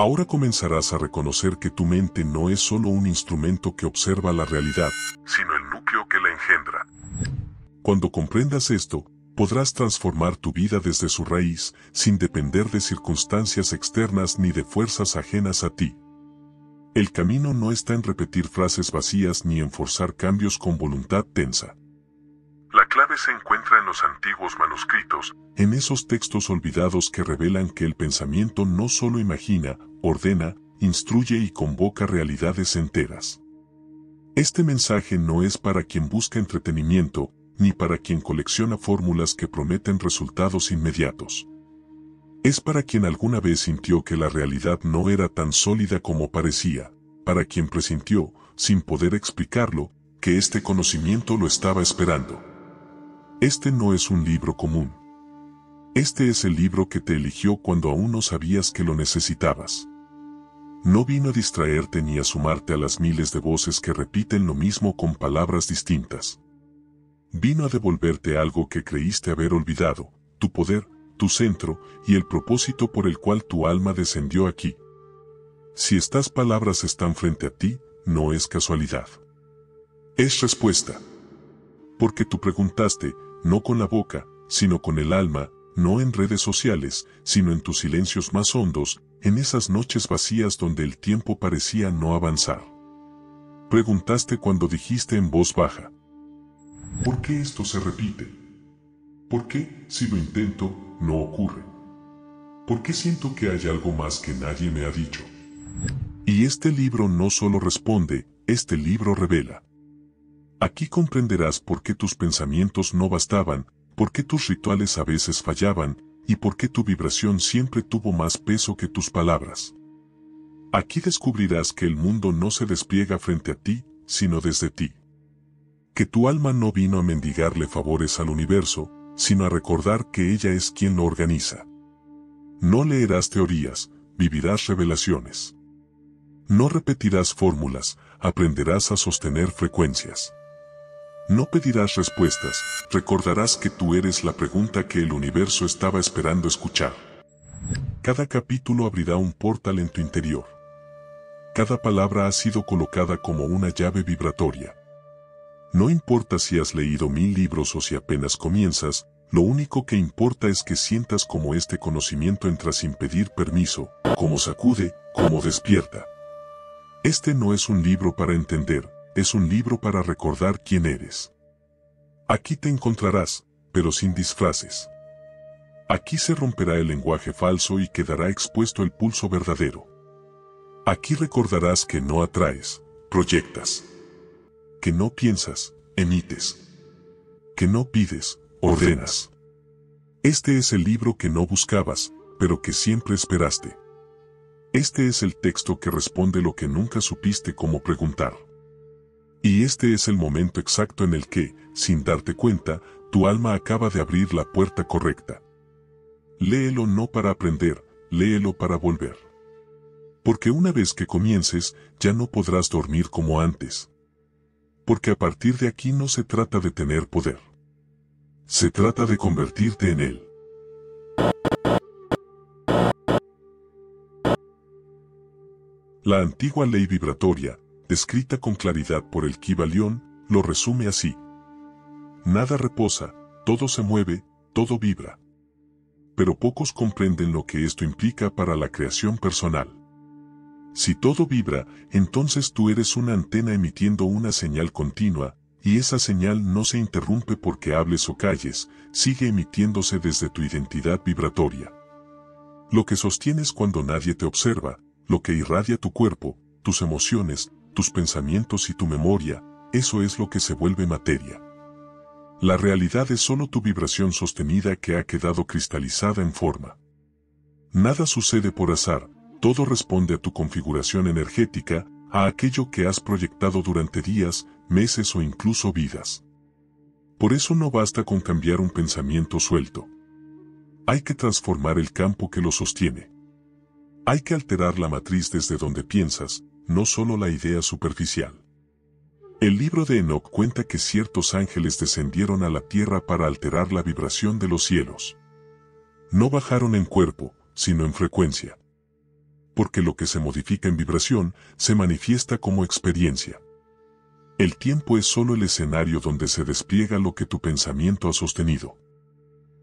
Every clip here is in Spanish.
Ahora comenzarás a reconocer que tu mente no es solo un instrumento que observa la realidad, sino el núcleo que la engendra. Cuando comprendas esto, podrás transformar tu vida desde su raíz, sin depender de circunstancias externas ni de fuerzas ajenas a ti. El camino no está en repetir frases vacías ni en forzar cambios con voluntad tensa. La clave se encuentra en los antiguos manuscritos, en esos textos olvidados que revelan que el pensamiento no solo imagina, ordena, instruye y convoca realidades enteras. Este mensaje no es para quien busca entretenimiento, ni para quien colecciona fórmulas que prometen resultados inmediatos. Es para quien alguna vez sintió que la realidad no era tan sólida como parecía, para quien presintió, sin poder explicarlo, que este conocimiento lo estaba esperando. Este no es un libro común. Este es el libro que te eligió cuando aún no sabías que lo necesitabas. No vino a distraerte ni a sumarte a las miles de voces que repiten lo mismo con palabras distintas. Vino a devolverte algo que creíste haber olvidado, tu poder, tu centro y el propósito por el cual tu alma descendió aquí. Si estas palabras están frente a ti, no es casualidad. Es respuesta. Porque tú preguntaste, no con la boca, sino con el alma, no en redes sociales, sino en tus silencios más hondos, en esas noches vacías donde el tiempo parecía no avanzar. Preguntaste cuando dijiste en voz baja: ¿por qué esto se repite? ¿Por qué, si lo intento, no ocurre? ¿Por qué siento que hay algo más que nadie me ha dicho? Y este libro no solo responde, este libro revela. Aquí comprenderás por qué tus pensamientos no bastaban, por qué tus rituales a veces fallaban, y por qué tu vibración siempre tuvo más peso que tus palabras. Aquí descubrirás que el mundo no se despliega frente a ti, sino desde ti. Que tu alma no vino a mendigarle favores al universo, sino a recordar que ella es quien lo organiza. No leerás teorías, vivirás revelaciones. No repetirás fórmulas, aprenderás a sostener frecuencias. No pedirás respuestas, recordarás que tú eres la pregunta que el universo estaba esperando escuchar. Cada capítulo abrirá un portal en tu interior. Cada palabra ha sido colocada como una llave vibratoria. No importa si has leído 1000 libros o si apenas comienzas, lo único que importa es que sientas como este conocimiento entra sin pedir permiso, como sacude, como despierta. Este no es un libro para entender, es un libro para recordar quién eres. Aquí te encontrarás, pero sin disfraces. Aquí se romperá el lenguaje falso y quedará expuesto el pulso verdadero. Aquí recordarás que no atraes, proyectas. Que no piensas, emites. Que no pides, ordenas. Este es el libro que no buscabas, pero que siempre esperaste. Este es el texto que responde lo que nunca supiste cómo preguntar. Y este es el momento exacto en el que, sin darte cuenta, tu alma acaba de abrir la puerta correcta. Léelo no para aprender, léelo para volver. Porque una vez que comiences, ya no podrás dormir como antes. Porque a partir de aquí no se trata de tener poder. Se trata de convertirte en él. La antigua ley vibratoria, descrita con claridad por el Kybalión, lo resume así. Nada reposa, todo se mueve, todo vibra. Pero pocos comprenden lo que esto implica para la creación personal. Si todo vibra, entonces tú eres una antena emitiendo una señal continua, y esa señal no se interrumpe porque hables o calles, sigue emitiéndose desde tu identidad vibratoria. Lo que sostienes cuando nadie te observa, lo que irradia tu cuerpo, tus emociones, tus pensamientos y tu memoria, eso es lo que se vuelve materia. La realidad es solo tu vibración sostenida que ha quedado cristalizada en forma. Nada sucede por azar, todo responde a tu configuración energética, a aquello que has proyectado durante días, meses o incluso vidas. Por eso no basta con cambiar un pensamiento suelto. Hay que transformar el campo que lo sostiene. Hay que alterar la matriz desde donde piensas, no solo la idea superficial. El libro de Enoc cuenta que ciertos ángeles descendieron a la tierra para alterar la vibración de los cielos. No bajaron en cuerpo, sino en frecuencia. Porque lo que se modifica en vibración se manifiesta como experiencia. El tiempo es solo el escenario donde se despliega lo que tu pensamiento ha sostenido.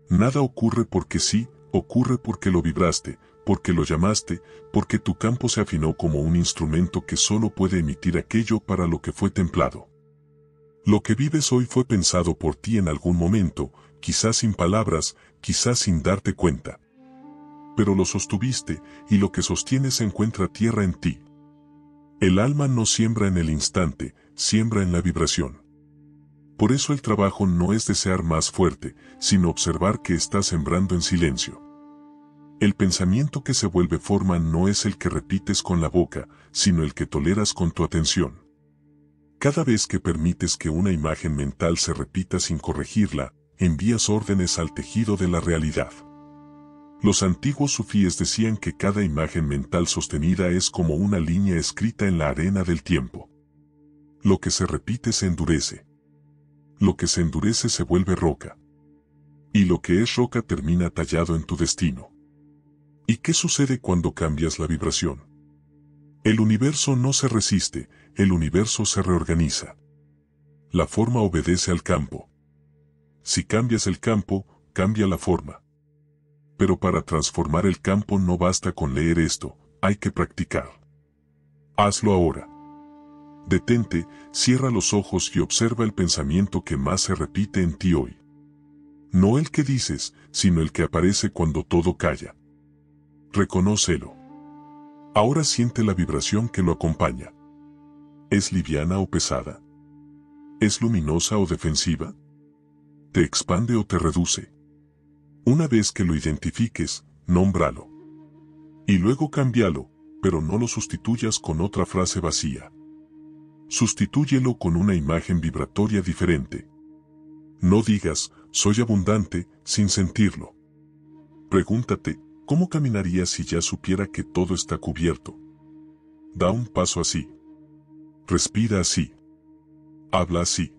Nada ocurre porque sí, ocurre porque lo vibraste, porque lo llamaste, porque tu campo se afinó como un instrumento que solo puede emitir aquello para lo que fue templado. Lo que vives hoy fue pensado por ti en algún momento, quizás sin palabras, quizás sin darte cuenta. Pero lo sostuviste, y lo que sostienes encuentra tierra en ti. El alma no siembra en el instante, siembra en la vibración. Por eso el trabajo no es desear más fuerte, sino observar que estás sembrando en silencio. El pensamiento que se vuelve forma no es el que repites con la boca, sino el que toleras con tu atención. Cada vez que permites que una imagen mental se repita sin corregirla, envías órdenes al tejido de la realidad. Los antiguos sufíes decían que cada imagen mental sostenida es como una línea escrita en la arena del tiempo. Lo que se repite se endurece. Lo que se endurece se vuelve roca. Y lo que es roca termina tallado en tu destino. ¿Y qué sucede cuando cambias la vibración? El universo no se resiste, el universo se reorganiza. La forma obedece al campo. Si cambias el campo, cambia la forma. Pero para transformar el campo no basta con leer esto, hay que practicar. Hazlo ahora. Detente, cierra los ojos y observa el pensamiento que más se repite en ti hoy. No el que dices, sino el que aparece cuando todo calla. Reconócelo. Ahora siente la vibración que lo acompaña. ¿Es liviana o pesada? ¿Es luminosa o defensiva? ¿Te expande o te reduce? Una vez que lo identifiques, nómbralo. Y luego cámbialo, pero no lo sustituyas con otra frase vacía. Sustitúyelo con una imagen vibratoria diferente. No digas, soy abundante, sin sentirlo. Pregúntate, ¿cómo caminaría si ya supiera que todo está cubierto? Da un paso así. Respira así. Habla así.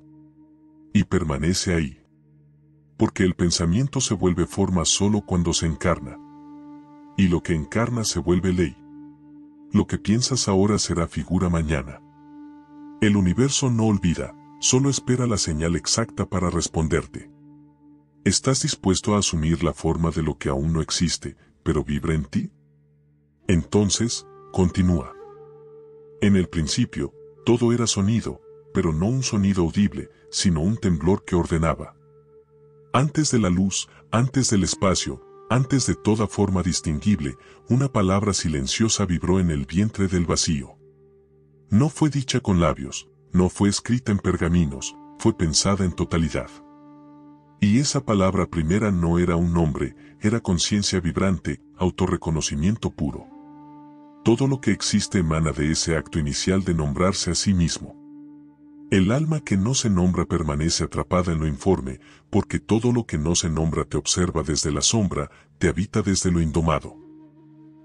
Y permanece ahí. Porque el pensamiento se vuelve forma solo cuando se encarna. Y lo que encarna se vuelve ley. Lo que piensas ahora será figura mañana. El universo no olvida, solo espera la señal exacta para responderte. ¿Estás dispuesto a asumir la forma de lo que aún no existe, pero vibra en ti? Entonces, continúa. En el principio, todo era sonido, pero no un sonido audible, sino un temblor que ordenaba. Antes de la luz, antes del espacio, antes de toda forma distinguible, una palabra silenciosa vibró en el vientre del vacío. No fue dicha con labios, no fue escrita en pergaminos, fue pensada en totalidad. Y esa palabra primera no era un nombre, era conciencia vibrante, autorreconocimiento puro. Todo lo que existe emana de ese acto inicial de nombrarse a sí mismo. El alma que no se nombra permanece atrapada en lo informe, porque todo lo que no se nombra te observa desde la sombra, te habita desde lo indomado.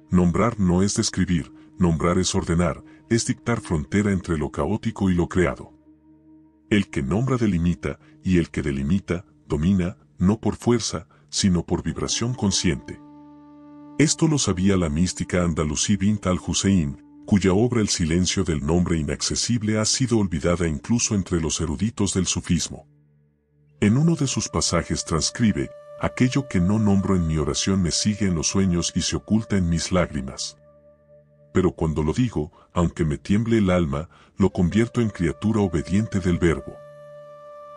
Nombrar no es describir, nombrar es ordenar, es dictar frontera entre lo caótico y lo creado. El que nombra delimita, y el que delimita, domina, no por fuerza, sino por vibración consciente. Esto lo sabía la mística andalusí Bint al-Hussein, cuya obra El silencio del nombre inaccesible ha sido olvidada incluso entre los eruditos del sufismo. En uno de sus pasajes transcribe, aquello que no nombro en mi oración me sigue en los sueños y se oculta en mis lágrimas. Pero cuando lo digo, aunque me tiemble el alma, lo convierto en criatura obediente del verbo.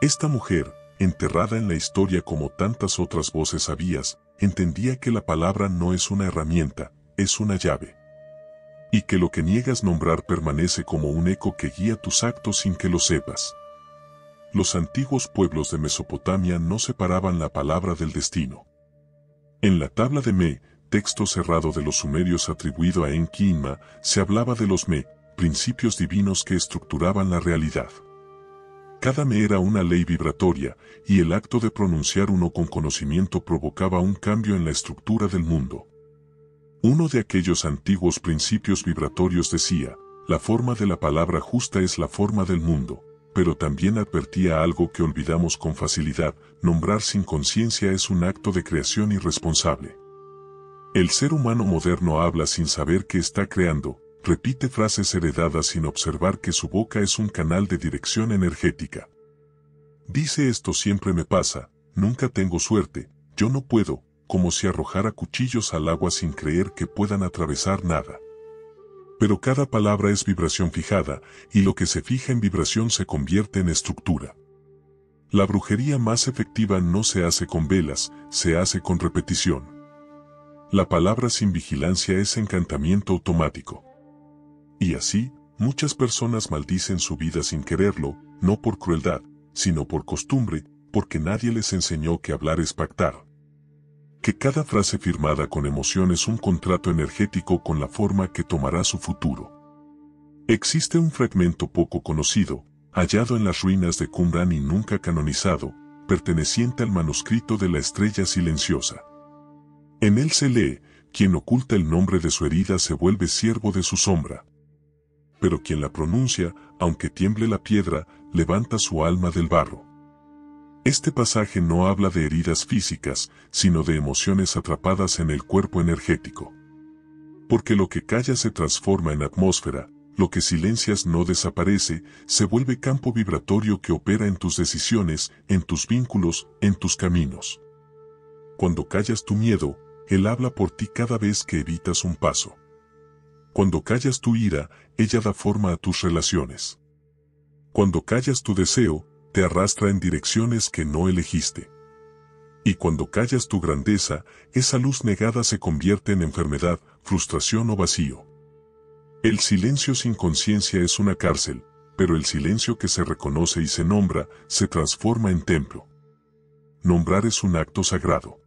Esta mujer, enterrada en la historia como tantas otras voces sabias, entendía que la palabra no es una herramienta, es una llave. Y que lo que niegas nombrar permanece como un eco que guía tus actos sin que lo sepas. Los antiguos pueblos de Mesopotamia no separaban la palabra del destino. En la tabla de Me, texto cerrado de los sumerios atribuido a Enki-Inma, se hablaba de los Me, principios divinos que estructuraban la realidad. Cada Me era una ley vibratoria, y el acto de pronunciar uno con conocimiento provocaba un cambio en la estructura del mundo. Uno de aquellos antiguos principios vibratorios decía, la forma de la palabra justa es la forma del mundo, pero también advertía algo que olvidamos con facilidad, nombrar sin conciencia es un acto de creación irresponsable. El ser humano moderno habla sin saber que está creando, repite frases heredadas sin observar que su boca es un canal de dirección energética. Dice esto siempre me pasa, nunca tengo suerte, yo no puedo, como si arrojara cuchillos al agua sin creer que puedan atravesar nada. Pero cada palabra es vibración fijada, y lo que se fija en vibración se convierte en estructura. La brujería más efectiva no se hace con velas, se hace con repetición. La palabra sin vigilancia es encantamiento automático. Y así, muchas personas maldicen su vida sin quererlo, no por crueldad, sino por costumbre, porque nadie les enseñó que hablar es pactar. Que cada frase firmada con emoción es un contrato energético con la forma que tomará su futuro. Existe un fragmento poco conocido, hallado en las ruinas de Qumran y nunca canonizado, perteneciente al manuscrito de la Estrella Silenciosa. En él se lee, quien oculta el nombre de su herida se vuelve siervo de su sombra. Pero quien la pronuncia, aunque tiemble la piedra, levanta su alma del barro. Este pasaje no habla de heridas físicas, sino de emociones atrapadas en el cuerpo energético. Porque lo que callas se transforma en atmósfera, lo que silencias no desaparece, se vuelve campo vibratorio que opera en tus decisiones, en tus vínculos, en tus caminos. Cuando callas tu miedo, él habla por ti cada vez que evitas un paso. Cuando callas tu ira, ella da forma a tus relaciones. Cuando callas tu deseo, te arrastra en direcciones que no elegiste. Y cuando callas tu grandeza, esa luz negada se convierte en enfermedad, frustración o vacío. El silencio sin conciencia es una cárcel, pero el silencio que se reconoce y se nombra, se transforma en templo. Nombrar es un acto sagrado.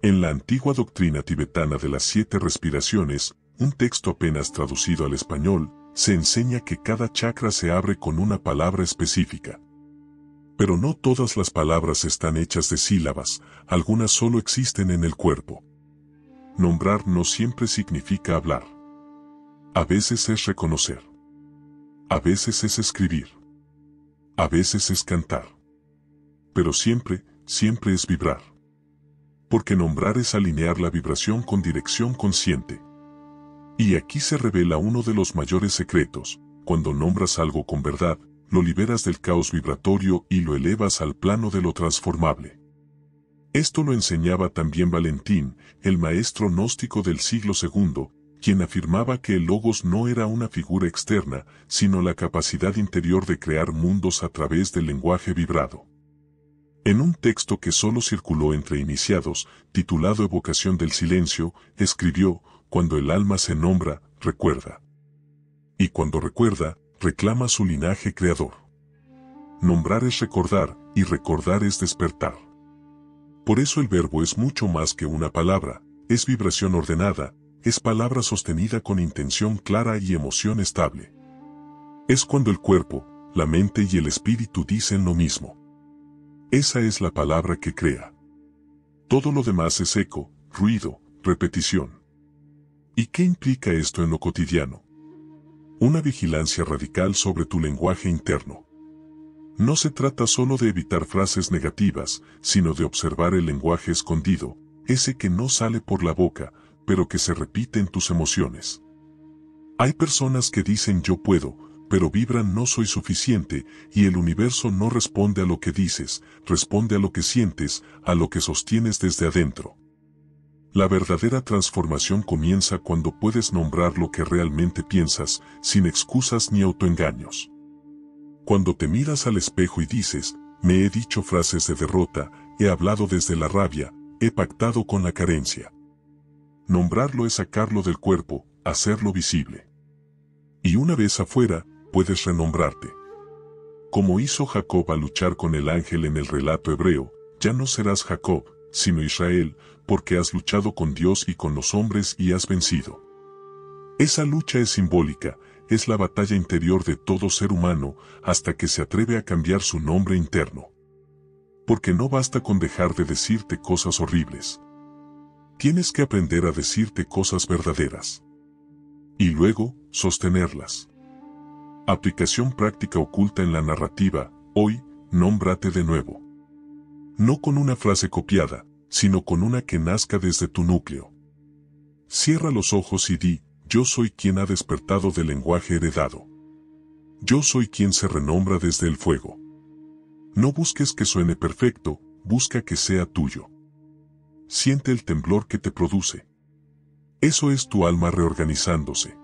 En la antigua doctrina tibetana de las 7 respiraciones, un texto apenas traducido al español, se enseña que cada chakra se abre con una palabra específica. Pero no todas las palabras están hechas de sílabas, algunas solo existen en el cuerpo. Nombrar no siempre significa hablar. A veces es reconocer. A veces es escribir. A veces es cantar. Pero siempre, siempre es vibrar. Porque nombrar es alinear la vibración con dirección consciente. Y aquí se revela uno de los mayores secretos: cuando nombras algo con verdad, lo liberas del caos vibratorio y lo elevas al plano de lo transformable. Esto lo enseñaba también Valentín, el maestro gnóstico del siglo II, quien afirmaba que el logos no era una figura externa, sino la capacidad interior de crear mundos a través del lenguaje vibrado. En un texto que solo circuló entre iniciados, titulado Evocación del Silencio, escribió: cuando el alma se nombra, recuerda. Y cuando recuerda, reclama su linaje creador. Nombrar es recordar, y recordar es despertar. Por eso el verbo es mucho más que una palabra, es vibración ordenada, es palabra sostenida con intención clara y emoción estable. Es cuando el cuerpo, la mente y el espíritu dicen lo mismo. Esa es la palabra que crea. Todo lo demás es eco, ruido, repetición. ¿Y qué implica esto en lo cotidiano? Una vigilancia radical sobre tu lenguaje interno. No se trata solo de evitar frases negativas, sino de observar el lenguaje escondido, ese que no sale por la boca, pero que se repite en tus emociones. Hay personas que dicen yo puedo, pero vibran no soy suficiente, y el universo no responde a lo que dices, responde a lo que sientes, a lo que sostienes desde adentro. La verdadera transformación comienza cuando puedes nombrar lo que realmente piensas, sin excusas ni autoengaños. Cuando te miras al espejo y dices, me he dicho frases de derrota, he hablado desde la rabia, he pactado con la carencia. Nombrarlo es sacarlo del cuerpo, hacerlo visible. Y una vez afuera, puedes renombrarte. Como hizo Jacob al luchar con el ángel en el relato hebreo, ya no serás Jacob, sino Israel, porque has luchado con Dios y con los hombres y has vencido. Esa lucha es simbólica, es la batalla interior de todo ser humano, hasta que se atreve a cambiar su nombre interno. Porque no basta con dejar de decirte cosas horribles. Tienes que aprender a decirte cosas verdaderas. Y luego, sostenerlas. Aplicación práctica oculta en la narrativa: hoy, nómbrate de nuevo. No con una frase copiada, sino con una que nazca desde tu núcleo. Cierra los ojos y di, yo soy quien ha despertado del lenguaje heredado. Yo soy quien se renombra desde el fuego. No busques que suene perfecto, busca que sea tuyo. Siente el temblor que te produce. Eso es tu alma reorganizándose.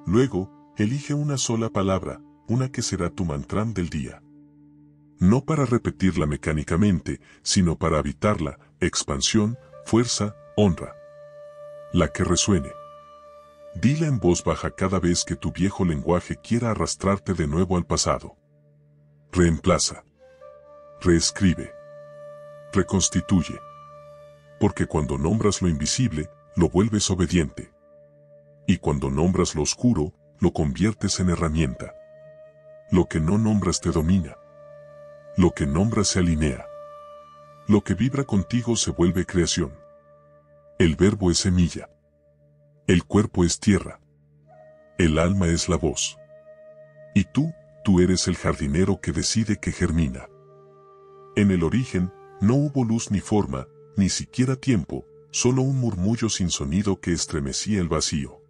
Luego, elige una sola palabra, una que será tu mantrán del día. No para repetirla mecánicamente, sino para habitarla, expansión, fuerza, honra. La que resuene. Dila en voz baja cada vez que tu viejo lenguaje quiera arrastrarte de nuevo al pasado. Reemplaza. Reescribe. Reconstituye. Porque cuando nombras lo invisible, lo vuelves obediente. Y cuando nombras lo oscuro, lo conviertes en herramienta. Lo que no nombras te domina. Lo que nombras se alinea. Lo que vibra contigo se vuelve creación. El verbo es semilla. El cuerpo es tierra. El alma es la voz. Y tú eres el jardinero que decide que germina. En el origen, no hubo luz ni forma, ni siquiera tiempo, solo un murmullo sin sonido que estremecía el vacío.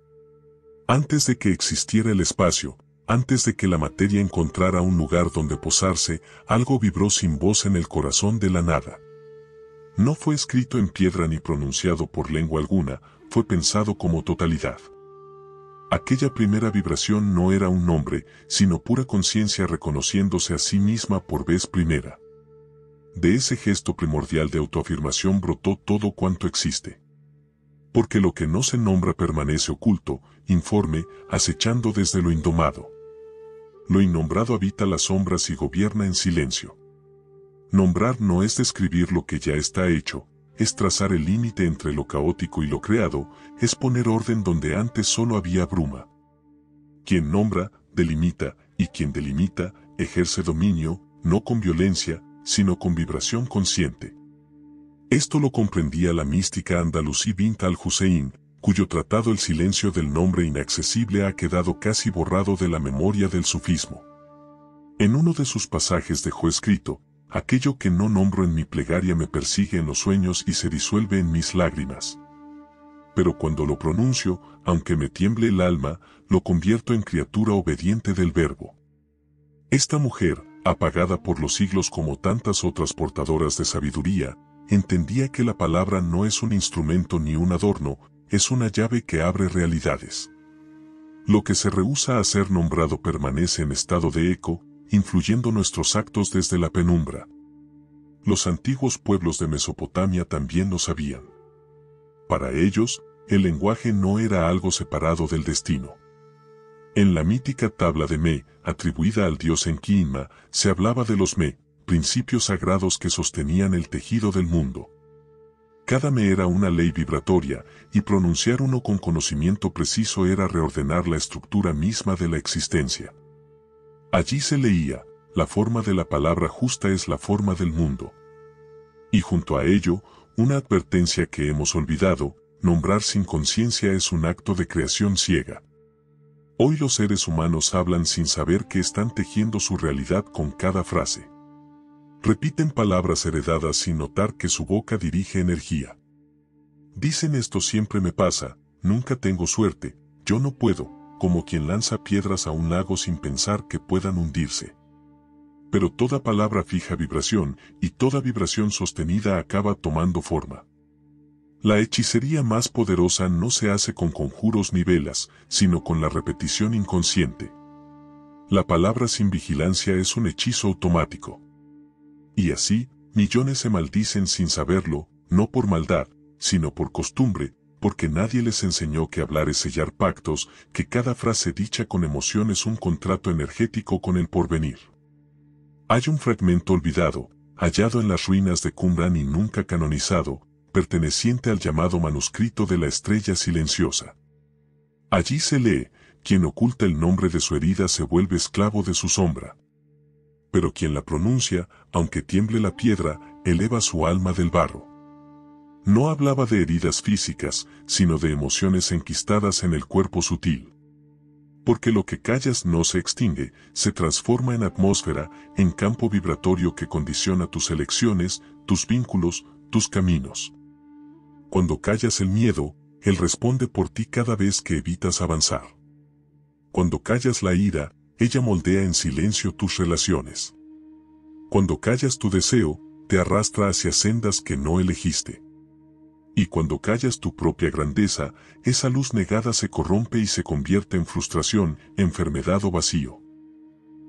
Antes de que existiera el espacio, antes de que la materia encontrara un lugar donde posarse, algo vibró sin voz en el corazón de la nada. No fue escrito en piedra ni pronunciado por lengua alguna, fue pensado como totalidad. Aquella primera vibración no era un nombre, sino pura conciencia reconociéndose a sí misma por vez primera. De ese gesto primordial de autoafirmación brotó todo cuanto existe. Porque lo que no se nombra permanece oculto, informe, acechando desde lo indomado. Lo innombrado habita las sombras y gobierna en silencio. Nombrar no es describir lo que ya está hecho, es trazar el límite entre lo caótico y lo creado, es poner orden donde antes solo había bruma. Quien nombra, delimita, y quien delimita, ejerce dominio, no con violencia, sino con vibración consciente. Esto lo comprendía la mística andalusí Bint al-Hussein, cuyo tratado El silencio del nombre inaccesible ha quedado casi borrado de la memoria del sufismo. En uno de sus pasajes dejó escrito, aquello que no nombro en mi plegaria me persigue en los sueños y se disuelve en mis lágrimas. Pero cuando lo pronuncio, aunque me tiemble el alma, lo convierto en criatura obediente del verbo. Esta mujer, apagada por los siglos como tantas otras portadoras de sabiduría, entendía que la palabra no es un instrumento ni un adorno, es una llave que abre realidades. Lo que se rehúsa a ser nombrado permanece en estado de eco, influyendo nuestros actos desde la penumbra. Los antiguos pueblos de Mesopotamia también lo sabían. Para ellos, el lenguaje no era algo separado del destino. En la mítica tabla de Me, atribuida al dios Enkiima, se hablaba de los Me, principios sagrados que sostenían el tejido del mundo. Cada Me era una ley vibratoria, y pronunciar uno con conocimiento preciso era reordenar la estructura misma de la existencia. Allí se leía, la forma de la palabra justa es la forma del mundo. Y junto a ello, una advertencia que hemos olvidado, nombrar sin conciencia es un acto de creación ciega. Hoy los seres humanos hablan sin saber que están tejiendo su realidad con cada frase. Repiten palabras heredadas sin notar que su boca dirige energía. Dicen esto siempre me pasa, nunca tengo suerte, yo no puedo, como quien lanza piedras a un lago sin pensar que puedan hundirse. Pero toda palabra fija vibración, y toda vibración sostenida acaba tomando forma. La hechicería más poderosa no se hace con conjuros ni velas, sino con la repetición inconsciente. La palabra sin vigilancia es un hechizo automático. Y así, millones se maldicen sin saberlo, no por maldad, sino por costumbre, porque nadie les enseñó que hablar es sellar pactos, que cada frase dicha con emoción es un contrato energético con el porvenir. Hay un fragmento olvidado, hallado en las ruinas de Qumran y nunca canonizado, perteneciente al llamado manuscrito de la estrella silenciosa. Allí se lee, quien oculta el nombre de su herida se vuelve esclavo de su sombra. Pero quien la pronuncia, aunque tiemble la piedra, eleva su alma del barro. No hablaba de heridas físicas, sino de emociones enquistadas en el cuerpo sutil. Porque lo que callas no se extingue, se transforma en atmósfera, en campo vibratorio que condiciona tus elecciones, tus vínculos, tus caminos. Cuando callas el Él responde por ti cada vez que evitas avanzar. Cuando callas la ira, ella moldea en silencio tus relaciones. Cuando callas tu deseo, te arrastra hacia sendas que no elegiste. Y cuando callas tu propia grandeza, esa luz negada se corrompe y se convierte en frustración, enfermedad o vacío.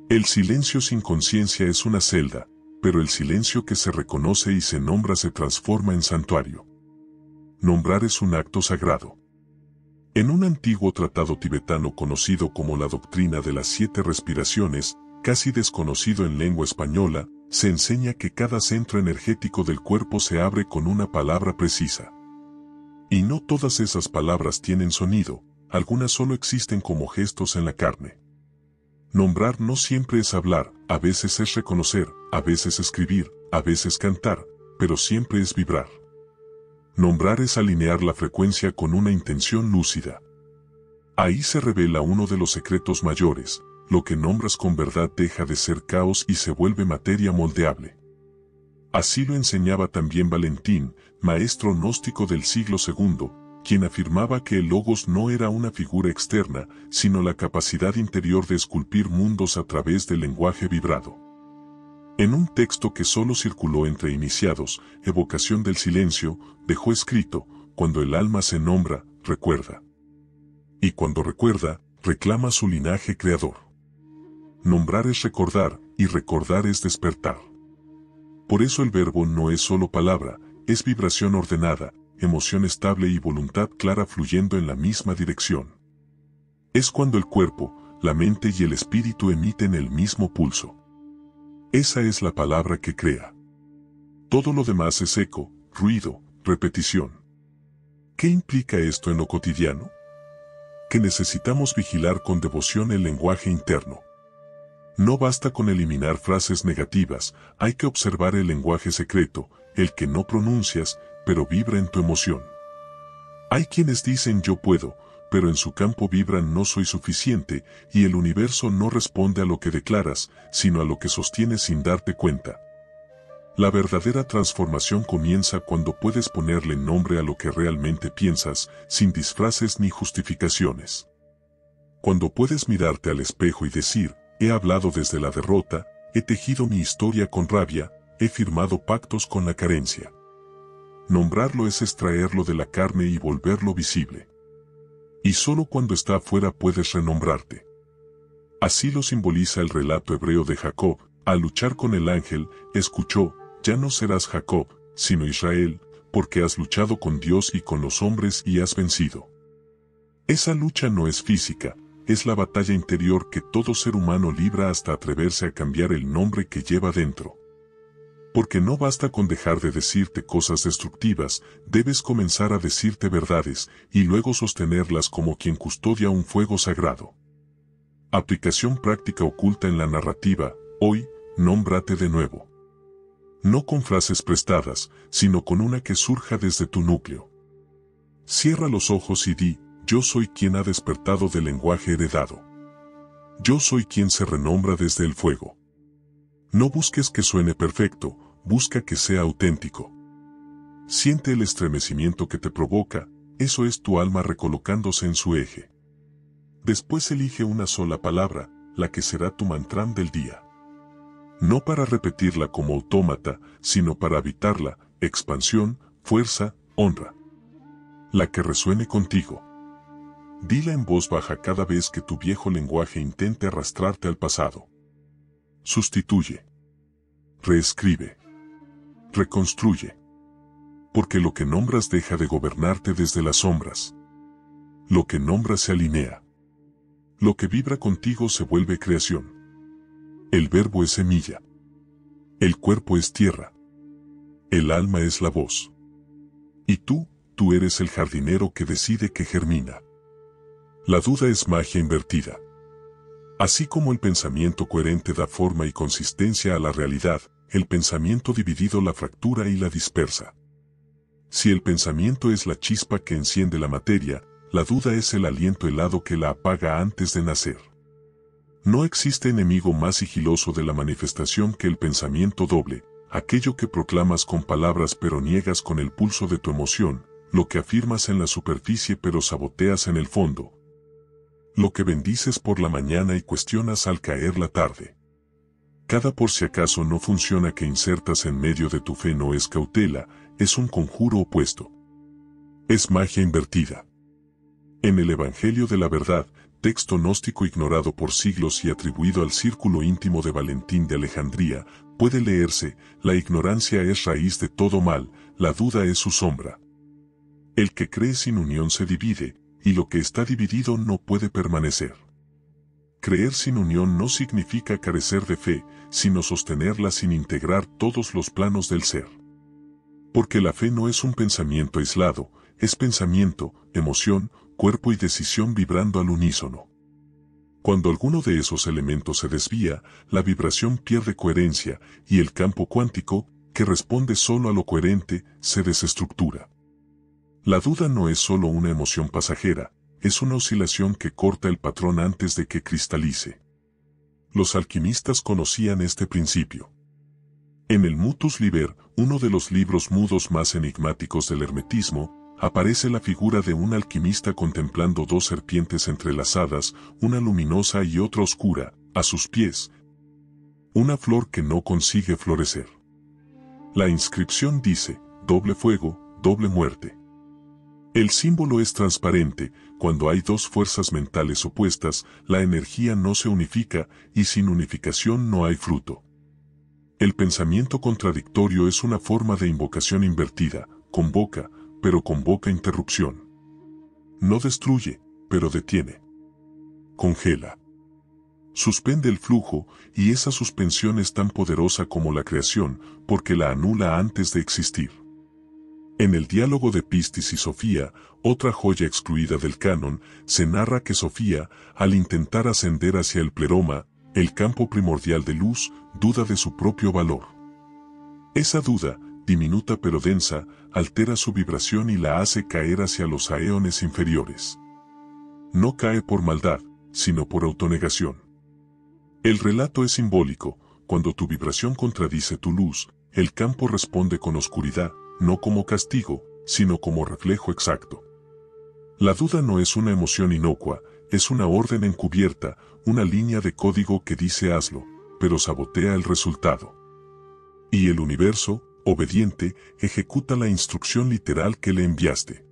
El silencio sin conciencia es una celda, pero el silencio que se reconoce y se nombra se transforma en santuario. Nombrar es un acto sagrado. En un antiguo tratado tibetano conocido como la doctrina de las 7 respiraciones, casi desconocido en lengua española, se enseña que cada centro energético del cuerpo se abre con una palabra precisa. Y no todas esas palabras tienen sonido, algunas solo existen como gestos en la carne. Nombrar no siempre es hablar, a veces es reconocer, a veces escribir, a veces cantar, pero siempre es vibrar. Nombrar es alinear la frecuencia con una intención lúcida. Ahí se revela uno de los secretos mayores: lo que nombras con verdad deja de ser caos y se vuelve materia moldeable. Así lo enseñaba también Valentín, maestro gnóstico del siglo II, quien afirmaba que el logos no era una figura externa, sino la capacidad interior de esculpir mundos a través del lenguaje vibrado. En un texto que solo circuló entre iniciados, Evocación del Silencio, dejó escrito: cuando el alma se nombra, recuerda. Y cuando recuerda, reclama su linaje creador. Nombrar es recordar, y recordar es despertar. Por eso el verbo no es solo palabra, es vibración ordenada, emoción estable y voluntad clara fluyendo en la misma dirección. Es cuando el cuerpo, la mente y el espíritu emiten el mismo pulso. Esa es la palabra que crea. Todo lo demás es eco, ruido, repetición. ¿Qué implica esto en lo cotidiano? Que necesitamos vigilar con devoción el lenguaje interno. No basta con eliminar frases negativas, hay que observar el lenguaje secreto, el que no pronuncias, pero vibra en tu emoción. Hay quienes dicen yo puedo, pero en su campo vibran no soy suficiente, y el universo no responde a lo que declaras, sino a lo que sostienes sin darte cuenta. La verdadera transformación comienza cuando puedes ponerle nombre a lo que realmente piensas, sin disfraces ni justificaciones. Cuando puedes mirarte al espejo y decir: he hablado desde la derrota, he tejido mi historia con rabia, he firmado pactos con la carencia. Nombrarlo es extraerlo de la carne y volverlo visible. Y solo cuando está afuera puedes renombrarte. Así lo simboliza el relato hebreo de Jacob: al luchar con el ángel, escuchó: ya no serás Jacob, sino Israel, porque has luchado con Dios y con los hombres y has vencido. Esa lucha no es física, es la batalla interior que todo ser humano libra hasta atreverse a cambiar el nombre que lleva dentro. Porque no basta con dejar de decirte cosas destructivas, debes comenzar a decirte verdades, y luego sostenerlas como quien custodia un fuego sagrado. Aplicación práctica oculta en la narrativa: hoy, nómbrate de nuevo. No con frases prestadas, sino con una que surja desde tu núcleo. Cierra los ojos y di: yo soy quien ha despertado del lenguaje heredado. Yo soy quien se renombra desde el fuego. No busques que suene perfecto, busca que sea auténtico. Siente el estremecimiento que te provoca, eso es tu alma recolocándose en su eje. Después elige una sola palabra, la que será tu mantrán del día. No para repetirla como autómata, sino para habitarla: expansión, fuerza, honra. La que resuene contigo. Dila en voz baja cada vez que tu viejo lenguaje intente arrastrarte al pasado. Sustituye. Reescribe. Reconstruye. Porque lo que nombras deja de gobernarte desde las sombras. Lo que nombras se alinea. Lo que vibra contigo se vuelve creación. El verbo es semilla. El cuerpo es tierra. El alma es la voz. Y tú eres el jardinero que decide que germina. La duda es magia invertida. Así como el pensamiento coherente da forma y consistencia a la realidad, el pensamiento dividido la fractura y la dispersa. Si el pensamiento es la chispa que enciende la materia, la duda es el aliento helado que la apaga antes de nacer. No existe enemigo más sigiloso de la manifestación que el pensamiento doble, aquello que proclamas con palabras pero niegas con el pulso de tu emoción, lo que afirmas en la superficie pero saboteas en el fondo, lo que bendices por la mañana y cuestionas al caer la tarde. Cada por si acaso no funciona que insertas en medio de tu fe no es cautela, es un conjuro opuesto. Es magia invertida. En el Evangelio de la Verdad, texto gnóstico ignorado por siglos y atribuido al círculo íntimo de Valentín de Alejandría, puede leerse: la ignorancia es raíz de todo mal, la duda es su sombra. El que cree sin unión se divide, y lo que está dividido no puede permanecer. Creer sin unión no significa carecer de fe, sino sostenerla sin integrar todos los planos del ser. Porque la fe no es un pensamiento aislado, es pensamiento, emoción, cuerpo y decisión vibrando al unísono. Cuando alguno de esos elementos se desvía, la vibración pierde coherencia, y el campo cuántico, que responde solo a lo coherente, se desestructura. La duda no es solo una emoción pasajera, es una oscilación que corta el patrón antes de que cristalice. Los alquimistas conocían este principio. En el Mutus Liber, uno de los libros mudos más enigmáticos del hermetismo, aparece la figura de un alquimista contemplando dos serpientes entrelazadas, una luminosa y otra oscura, a sus pies. Una flor que no consigue florecer. La inscripción dice: doble fuego, doble muerte. El símbolo es transparente: cuando hay dos fuerzas mentales opuestas, la energía no se unifica, y sin unificación no hay fruto. El pensamiento contradictorio es una forma de invocación invertida: convoca, pero convoca interrupción. No destruye, pero detiene. Congela. Suspende el flujo, y esa suspensión es tan poderosa como la creación, porque la anula antes de existir. En el diálogo de Pistis y Sofía, otra joya excluida del canon, se narra que Sofía, al intentar ascender hacia el pleroma, el campo primordial de luz, duda de su propio valor. Esa duda, diminuta pero densa, altera su vibración y la hace caer hacia los aeones inferiores. No cae por maldad, sino por autonegación. El relato es simbólico: cuando tu vibración contradice tu luz, el campo responde con oscuridad, no como castigo, sino como reflejo exacto. La duda no es una emoción inocua, es una orden encubierta, una línea de código que dice hazlo, pero sabotea el resultado. Y el universo, obediente, ejecuta la instrucción literal que le enviaste.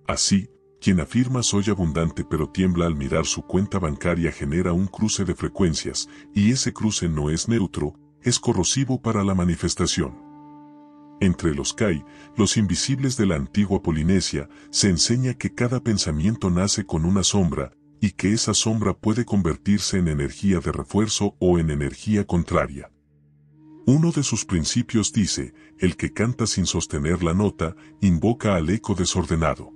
Así, quien afirma soy abundante pero tiembla al mirar su cuenta bancaria genera un cruce de frecuencias, y ese cruce no es neutro, es corrosivo para la manifestación. Entre los Kai, los invisibles de la antigua Polinesia, se enseña que cada pensamiento nace con una sombra, y que esa sombra puede convertirse en energía de refuerzo o en energía contraria. Uno de sus principios dice: el que canta sin sostener la nota, invoca al eco desordenado.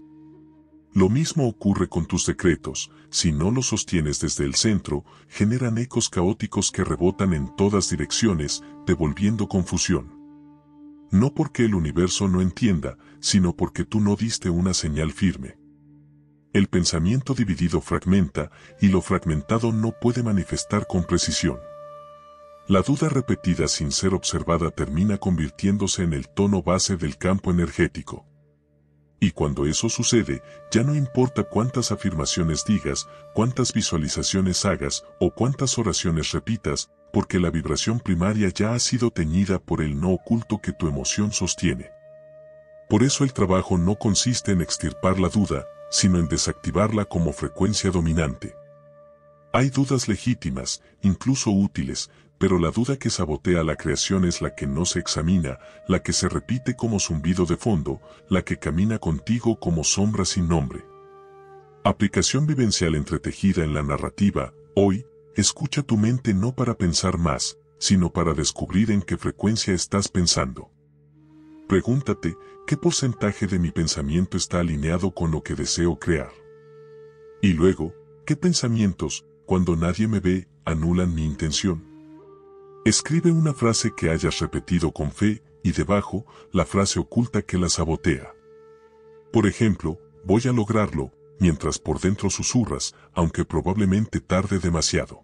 Lo mismo ocurre con tus decretos: si no los sostienes desde el centro, generan ecos caóticos que rebotan en todas direcciones, devolviendo confusión. No porque el universo no entienda, sino porque tú no diste una señal firme. El pensamiento dividido fragmenta, y lo fragmentado no puede manifestar con precisión. La duda repetida sin ser observada termina convirtiéndose en el tono base del campo energético. Y cuando eso sucede, ya no importa cuántas afirmaciones digas, cuántas visualizaciones hagas o cuántas oraciones repitas, porque la vibración primaria ya ha sido teñida por el no oculto que tu emoción sostiene. Por eso el trabajo no consiste en extirpar la duda, sino en desactivarla como frecuencia dominante. Hay dudas legítimas, incluso útiles, pero la duda que sabotea la creación es la que no se examina, la que se repite como zumbido de fondo, la que camina contigo como sombra sin nombre. Aplicación vivencial entretejida en la narrativa. Hoy, escucha tu mente no para pensar más, sino para descubrir en qué frecuencia estás pensando. Pregúntate, ¿qué porcentaje de mi pensamiento está alineado con lo que deseo crear? Y luego, ¿qué pensamientos, cuando nadie me ve, anulan mi intención? Escribe una frase que hayas repetido con fe, y debajo, la frase oculta que la sabotea. Por ejemplo, voy a lograrlo, mientras por dentro susurras, aunque probablemente tarde demasiado.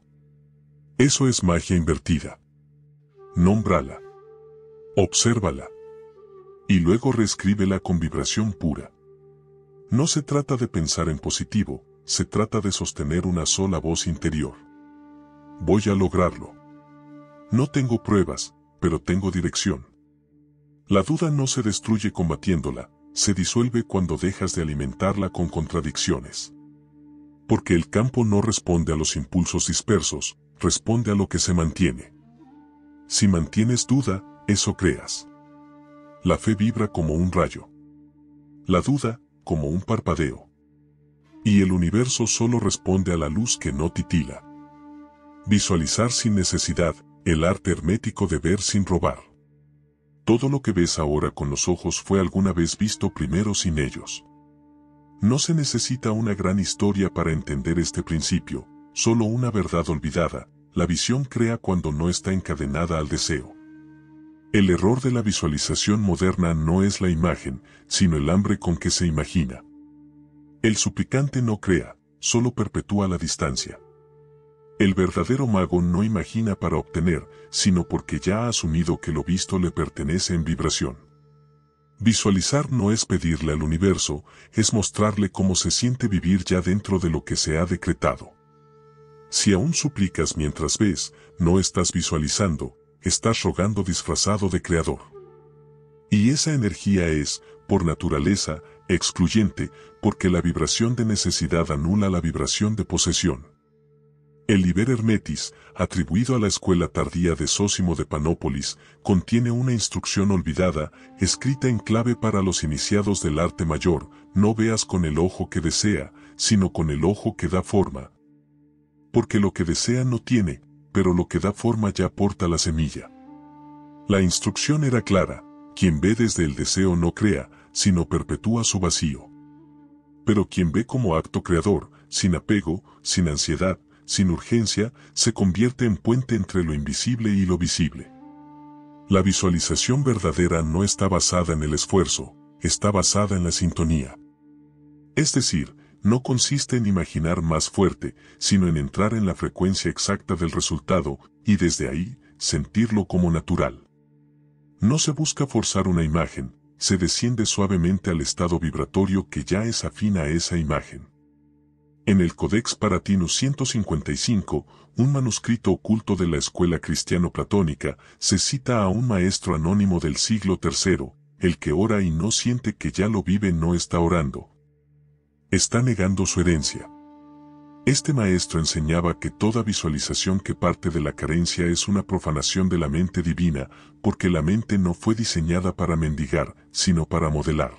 Eso es magia invertida. Nómbrala. Obsérvala. y luego reescríbela con vibración pura. No se trata de pensar en positivo, se trata de sostener una sola voz interior. Voy a lograrlo. No tengo pruebas, pero tengo dirección. La duda no se destruye combatiéndola, se disuelve cuando dejas de alimentarla con contradicciones. Porque el campo no responde a los impulsos dispersos, responde a lo que se mantiene. Si mantienes duda, eso creas. La fe vibra como un rayo. La duda, como un parpadeo. Y el universo solo responde a la luz que no titila. Visualizar sin necesidad, el arte hermético de ver sin robar. Todo lo que ves ahora con los ojos fue alguna vez visto primero sin ellos. No se necesita una gran historia para entender este principio, solo una verdad olvidada. La visión crea cuando no está encadenada al deseo. El error de la visualización moderna no es la imagen, sino el hambre con que se imagina. El suplicante no crea, solo perpetúa la distancia. El verdadero mago no imagina para obtener, sino porque ya ha asumido que lo visto le pertenece en vibración. Visualizar no es pedirle al universo, es mostrarle cómo se siente vivir ya dentro de lo que se ha decretado. Si aún suplicas mientras ves, no estás visualizando, estás rogando disfrazado de creador. Y esa energía es, por naturaleza, excluyente, porque la vibración de necesidad anula la vibración de posesión. El Liber Hermetis, atribuido a la escuela tardía de Zósimo de Panópolis, contiene una instrucción olvidada, escrita en clave para los iniciados del arte mayor: no veas con el ojo que desea, sino con el ojo que da forma. Porque lo que desea no tiene, pero lo que da forma ya porta la semilla. La instrucción era clara: quien ve desde el deseo no crea, sino perpetúa su vacío. Pero quien ve como acto creador, sin apego, sin ansiedad, sin urgencia, se convierte en puente entre lo invisible y lo visible. La visualización verdadera no está basada en el esfuerzo, está basada en la sintonía. Es decir, no consiste en imaginar más fuerte, sino en entrar en la frecuencia exacta del resultado, y desde ahí, sentirlo como natural. No se busca forzar una imagen, se desciende suavemente al estado vibratorio que ya es afín a esa imagen. En el Codex Paratinus 155, un manuscrito oculto de la escuela cristiano-platónica, se cita a un maestro anónimo del siglo III: el que ora y no siente que ya lo vive no está orando. Está negando su herencia. Este maestro enseñaba que toda visualización que parte de la carencia es una profanación de la mente divina, porque la mente no fue diseñada para mendigar, sino para modelar.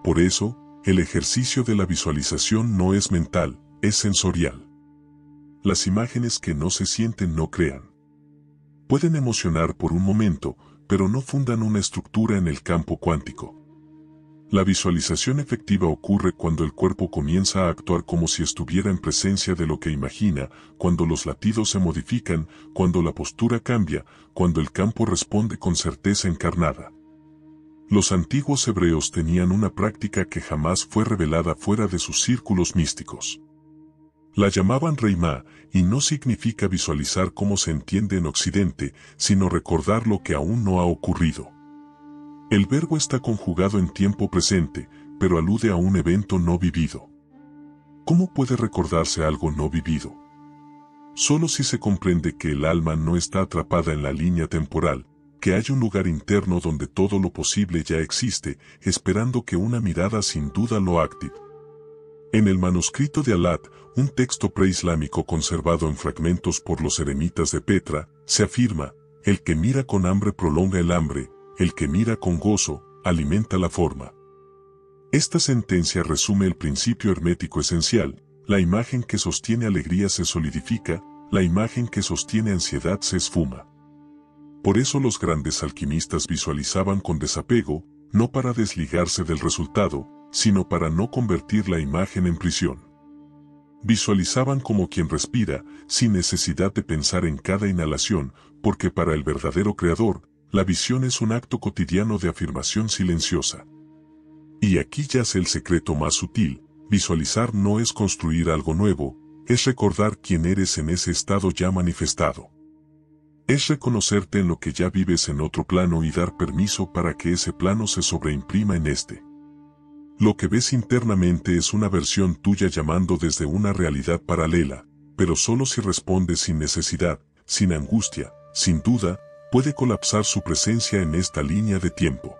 Por eso, el ejercicio de la visualización no es mental, es sensorial. Las imágenes que no se sienten no crean. Pueden emocionar por un momento, pero no fundan una estructura en el campo cuántico. La visualización efectiva ocurre cuando el cuerpo comienza a actuar como si estuviera en presencia de lo que imagina, cuando los latidos se modifican, cuando la postura cambia, cuando el campo responde con certeza encarnada. Los antiguos hebreos tenían una práctica que jamás fue revelada fuera de sus círculos místicos. La llamaban reimá, y no significa visualizar como se entiende en Occidente, sino recordar lo que aún no ha ocurrido. El verbo está conjugado en tiempo presente, pero alude a un evento no vivido. ¿Cómo puede recordarse algo no vivido? Solo si se comprende que el alma no está atrapada en la línea temporal, que hay un lugar interno donde todo lo posible ya existe, esperando que una mirada sin duda lo active. En el manuscrito de Alat, un texto preislámico conservado en fragmentos por los eremitas de Petra, se afirma: el que mira con hambre prolonga el hambre, el que mira con gozo, alimenta la forma. Esta sentencia resume el principio hermético esencial: la imagen que sostiene alegría se solidifica, la imagen que sostiene ansiedad se esfuma. Por eso los grandes alquimistas visualizaban con desapego, no para desligarse del resultado, sino para no convertir la imagen en prisión. Visualizaban como quien respira, sin necesidad de pensar en cada inhalación, porque para el verdadero creador, la visión es un acto cotidiano de afirmación silenciosa. Y aquí yace el secreto más sutil: visualizar no es construir algo nuevo, es recordar quién eres en ese estado ya manifestado. Es reconocerte en lo que ya vives en otro plano y dar permiso para que ese plano se sobreimprima en este. Lo que ves internamente es una versión tuya llamando desde una realidad paralela, pero solo si respondes sin necesidad, sin angustia, sin duda, puede colapsar su presencia en esta línea de tiempo.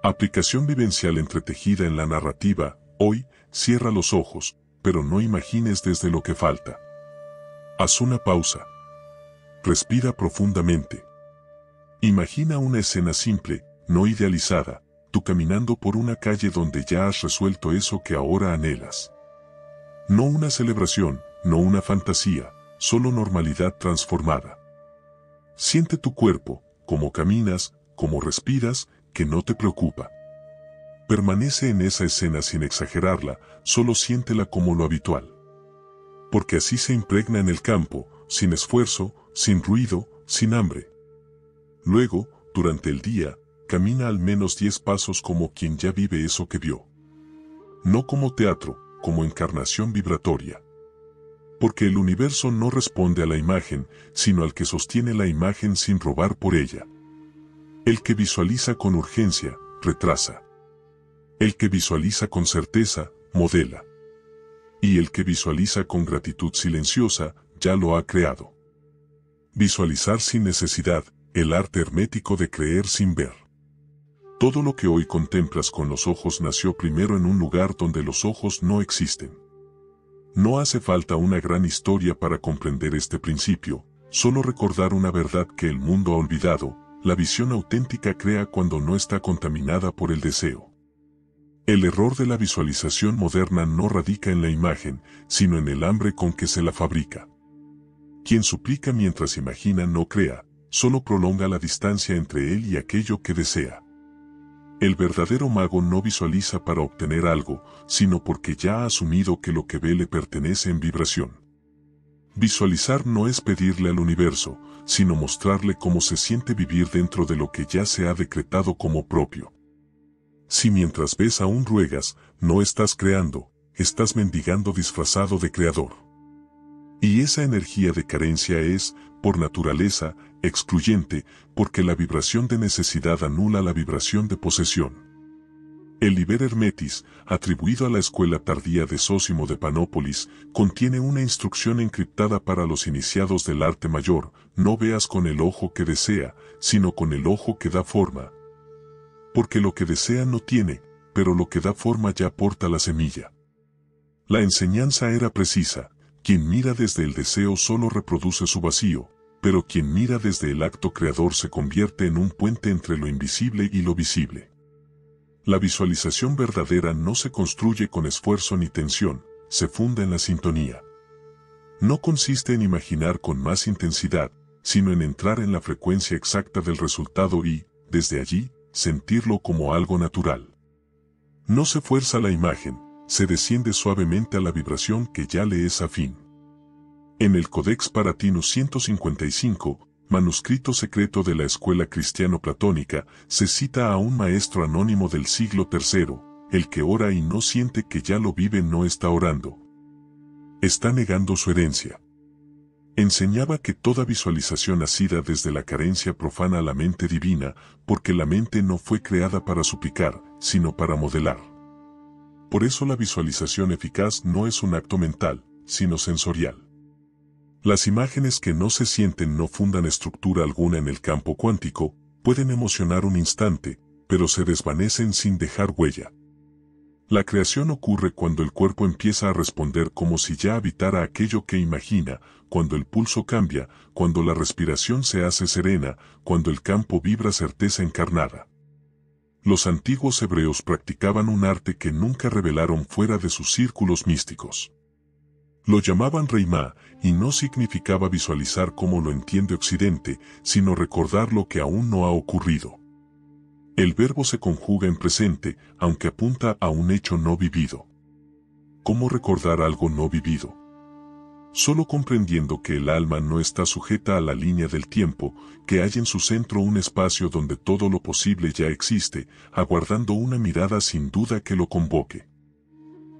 Aplicación vivencial entretejida en la narrativa. Hoy, cierra los ojos, pero no imagines desde lo que falta. Haz una pausa. Respira profundamente. Imagina una escena simple, no idealizada, tú caminando por una calle donde ya has resuelto eso que ahora anhelas. No una celebración, no una fantasía, solo normalidad transformada. Siente tu cuerpo, cómo caminas, cómo respiras, que no te preocupa. Permanece en esa escena sin exagerarla, solo siéntela como lo habitual. Porque así se impregna en el campo, sin esfuerzo, sin ruido, sin hambre. Luego, durante el día, camina al menos 10 pasos como quien ya vive eso que vio. No como teatro, como encarnación vibratoria. Porque el universo no responde a la imagen, sino al que sostiene la imagen sin robar por ella. El que visualiza con urgencia, retrasa. El que visualiza con certeza, modela. Y el que visualiza con gratitud silenciosa, ya lo ha creado. Visualizar sin necesidad, el arte hermético de creer sin ver. Todo lo que hoy contemplas con los ojos nació primero en un lugar donde los ojos no existen. No hace falta una gran historia para comprender este principio, solo recordar una verdad que el mundo ha olvidado: la visión auténtica crea cuando no está contaminada por el deseo. El error de la visualización moderna no radica en la imagen, sino en el hambre con que se la fabrica. Quien suplica mientras imagina no crea, solo prolonga la distancia entre él y aquello que desea. El verdadero mago no visualiza para obtener algo, sino porque ya ha asumido que lo que ve le pertenece en vibración. Visualizar no es pedirle al universo, sino mostrarle cómo se siente vivir dentro de lo que ya se ha decretado como propio. Si mientras ves aún ruegas, no estás creando, estás mendigando disfrazado de creador. Y esa energía de carencia es, por naturaleza, excluyente, porque la vibración de necesidad anula la vibración de posesión. El Liber Hermetis, atribuido a la escuela tardía de Zósimo de Panópolis, contiene una instrucción encriptada para los iniciados del arte mayor: no veas con el ojo que desea, sino con el ojo que da forma. Porque lo que desea no tiene, pero lo que da forma ya porta la semilla. La enseñanza era precisa: quien mira desde el deseo solo reproduce su vacío, pero quien mira desde el acto creador se convierte en un puente entre lo invisible y lo visible. La visualización verdadera no se construye con esfuerzo ni tensión, se funda en la sintonía. No consiste en imaginar con más intensidad, sino en entrar en la frecuencia exacta del resultado y, desde allí, sentirlo como algo natural. No se fuerza la imagen, se desciende suavemente a la vibración que ya le es afín. En el Codex Paratinus 155, manuscrito secreto de la escuela cristiano-platónica, se cita a un maestro anónimo del siglo III: el que ora y no siente que ya lo vive no está orando. Está negando su herencia. Enseñaba que toda visualización nacida desde la carencia profana la mente divina, porque la mente no fue creada para suplicar, sino para modelar. Por eso la visualización eficaz no es un acto mental, sino sensorial. Las imágenes que no se sienten no fundan estructura alguna en el campo cuántico, pueden emocionar un instante, pero se desvanecen sin dejar huella. La creación ocurre cuando el cuerpo empieza a responder como si ya habitara aquello que imagina, cuando el pulso cambia, cuando la respiración se hace serena, cuando el campo vibra certeza encarnada. Los antiguos hebreos practicaban un arte que nunca revelaron fuera de sus círculos místicos. Lo llamaban Reimá, y no significaba visualizar como lo entiende Occidente, sino recordar lo que aún no ha ocurrido. El verbo se conjuga en presente, aunque apunta a un hecho no vivido. ¿Cómo recordar algo no vivido? Solo comprendiendo que el alma no está sujeta a la línea del tiempo, que hay en su centro un espacio donde todo lo posible ya existe, aguardando una mirada sin duda que lo convoque.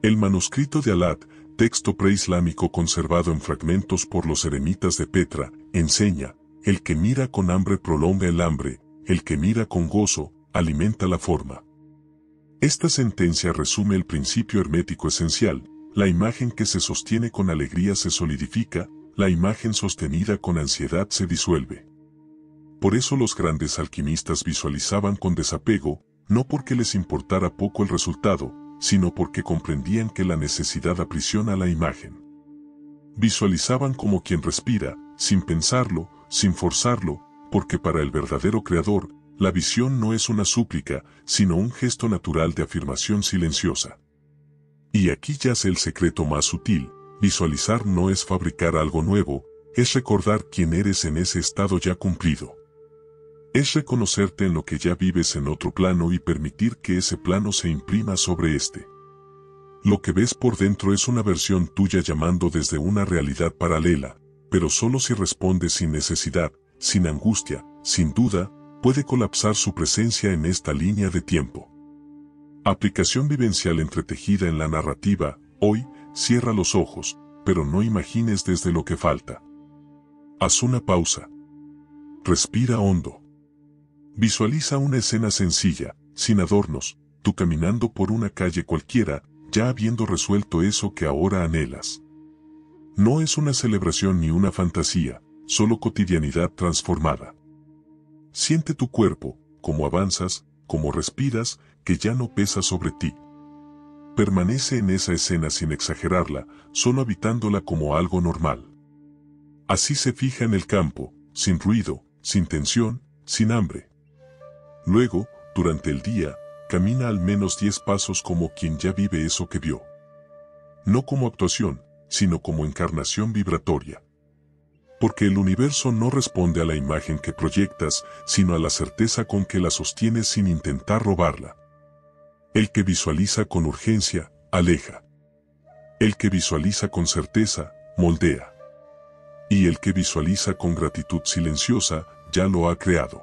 El manuscrito de Alat, texto preislámico conservado en fragmentos por los eremitas de Petra, enseña: El que mira con hambre prolonga el hambre, el que mira con gozo, alimenta la forma. Esta sentencia resume el principio hermético esencial: la imagen que se sostiene con alegría se solidifica, la imagen sostenida con ansiedad se disuelve. Por eso los grandes alquimistas visualizaban con desapego, no porque les importara poco el resultado, sino porque comprendían que la necesidad aprisiona la imagen. Visualizaban como quien respira, sin pensarlo, sin forzarlo, porque para el verdadero creador, la visión no es una súplica, sino un gesto natural de afirmación silenciosa. Y aquí yace el secreto más sutil: visualizar no es fabricar algo nuevo, es recordar quién eres en ese estado ya cumplido. Es reconocerte en lo que ya vives en otro plano y permitir que ese plano se imprima sobre este. Lo que ves por dentro es una versión tuya llamando desde una realidad paralela, pero solo si responde sin necesidad, sin angustia, sin duda, puede colapsar su presencia en esta línea de tiempo. Aplicación vivencial entretejida en la narrativa: hoy, cierra los ojos, pero no imagines desde lo que falta. Haz una pausa. Respira hondo. Visualiza una escena sencilla, sin adornos, tú caminando por una calle cualquiera, ya habiendo resuelto eso que ahora anhelas. No es una celebración ni una fantasía, solo cotidianidad transformada. Siente tu cuerpo, cómo avanzas, cómo respiras, que ya no pesa sobre ti. Permanece en esa escena sin exagerarla, solo habitándola como algo normal. Así se fija en el campo, sin ruido, sin tensión, sin hambre. Luego, durante el día, camina al menos 10 pasos como quien ya vive eso que vio. No como actuación, sino como encarnación vibratoria. Porque el universo no responde a la imagen que proyectas, sino a la certeza con que la sostienes sin intentar robarla. El que visualiza con urgencia, aleja. El que visualiza con certeza, moldea. Y el que visualiza con gratitud silenciosa, ya lo ha creado.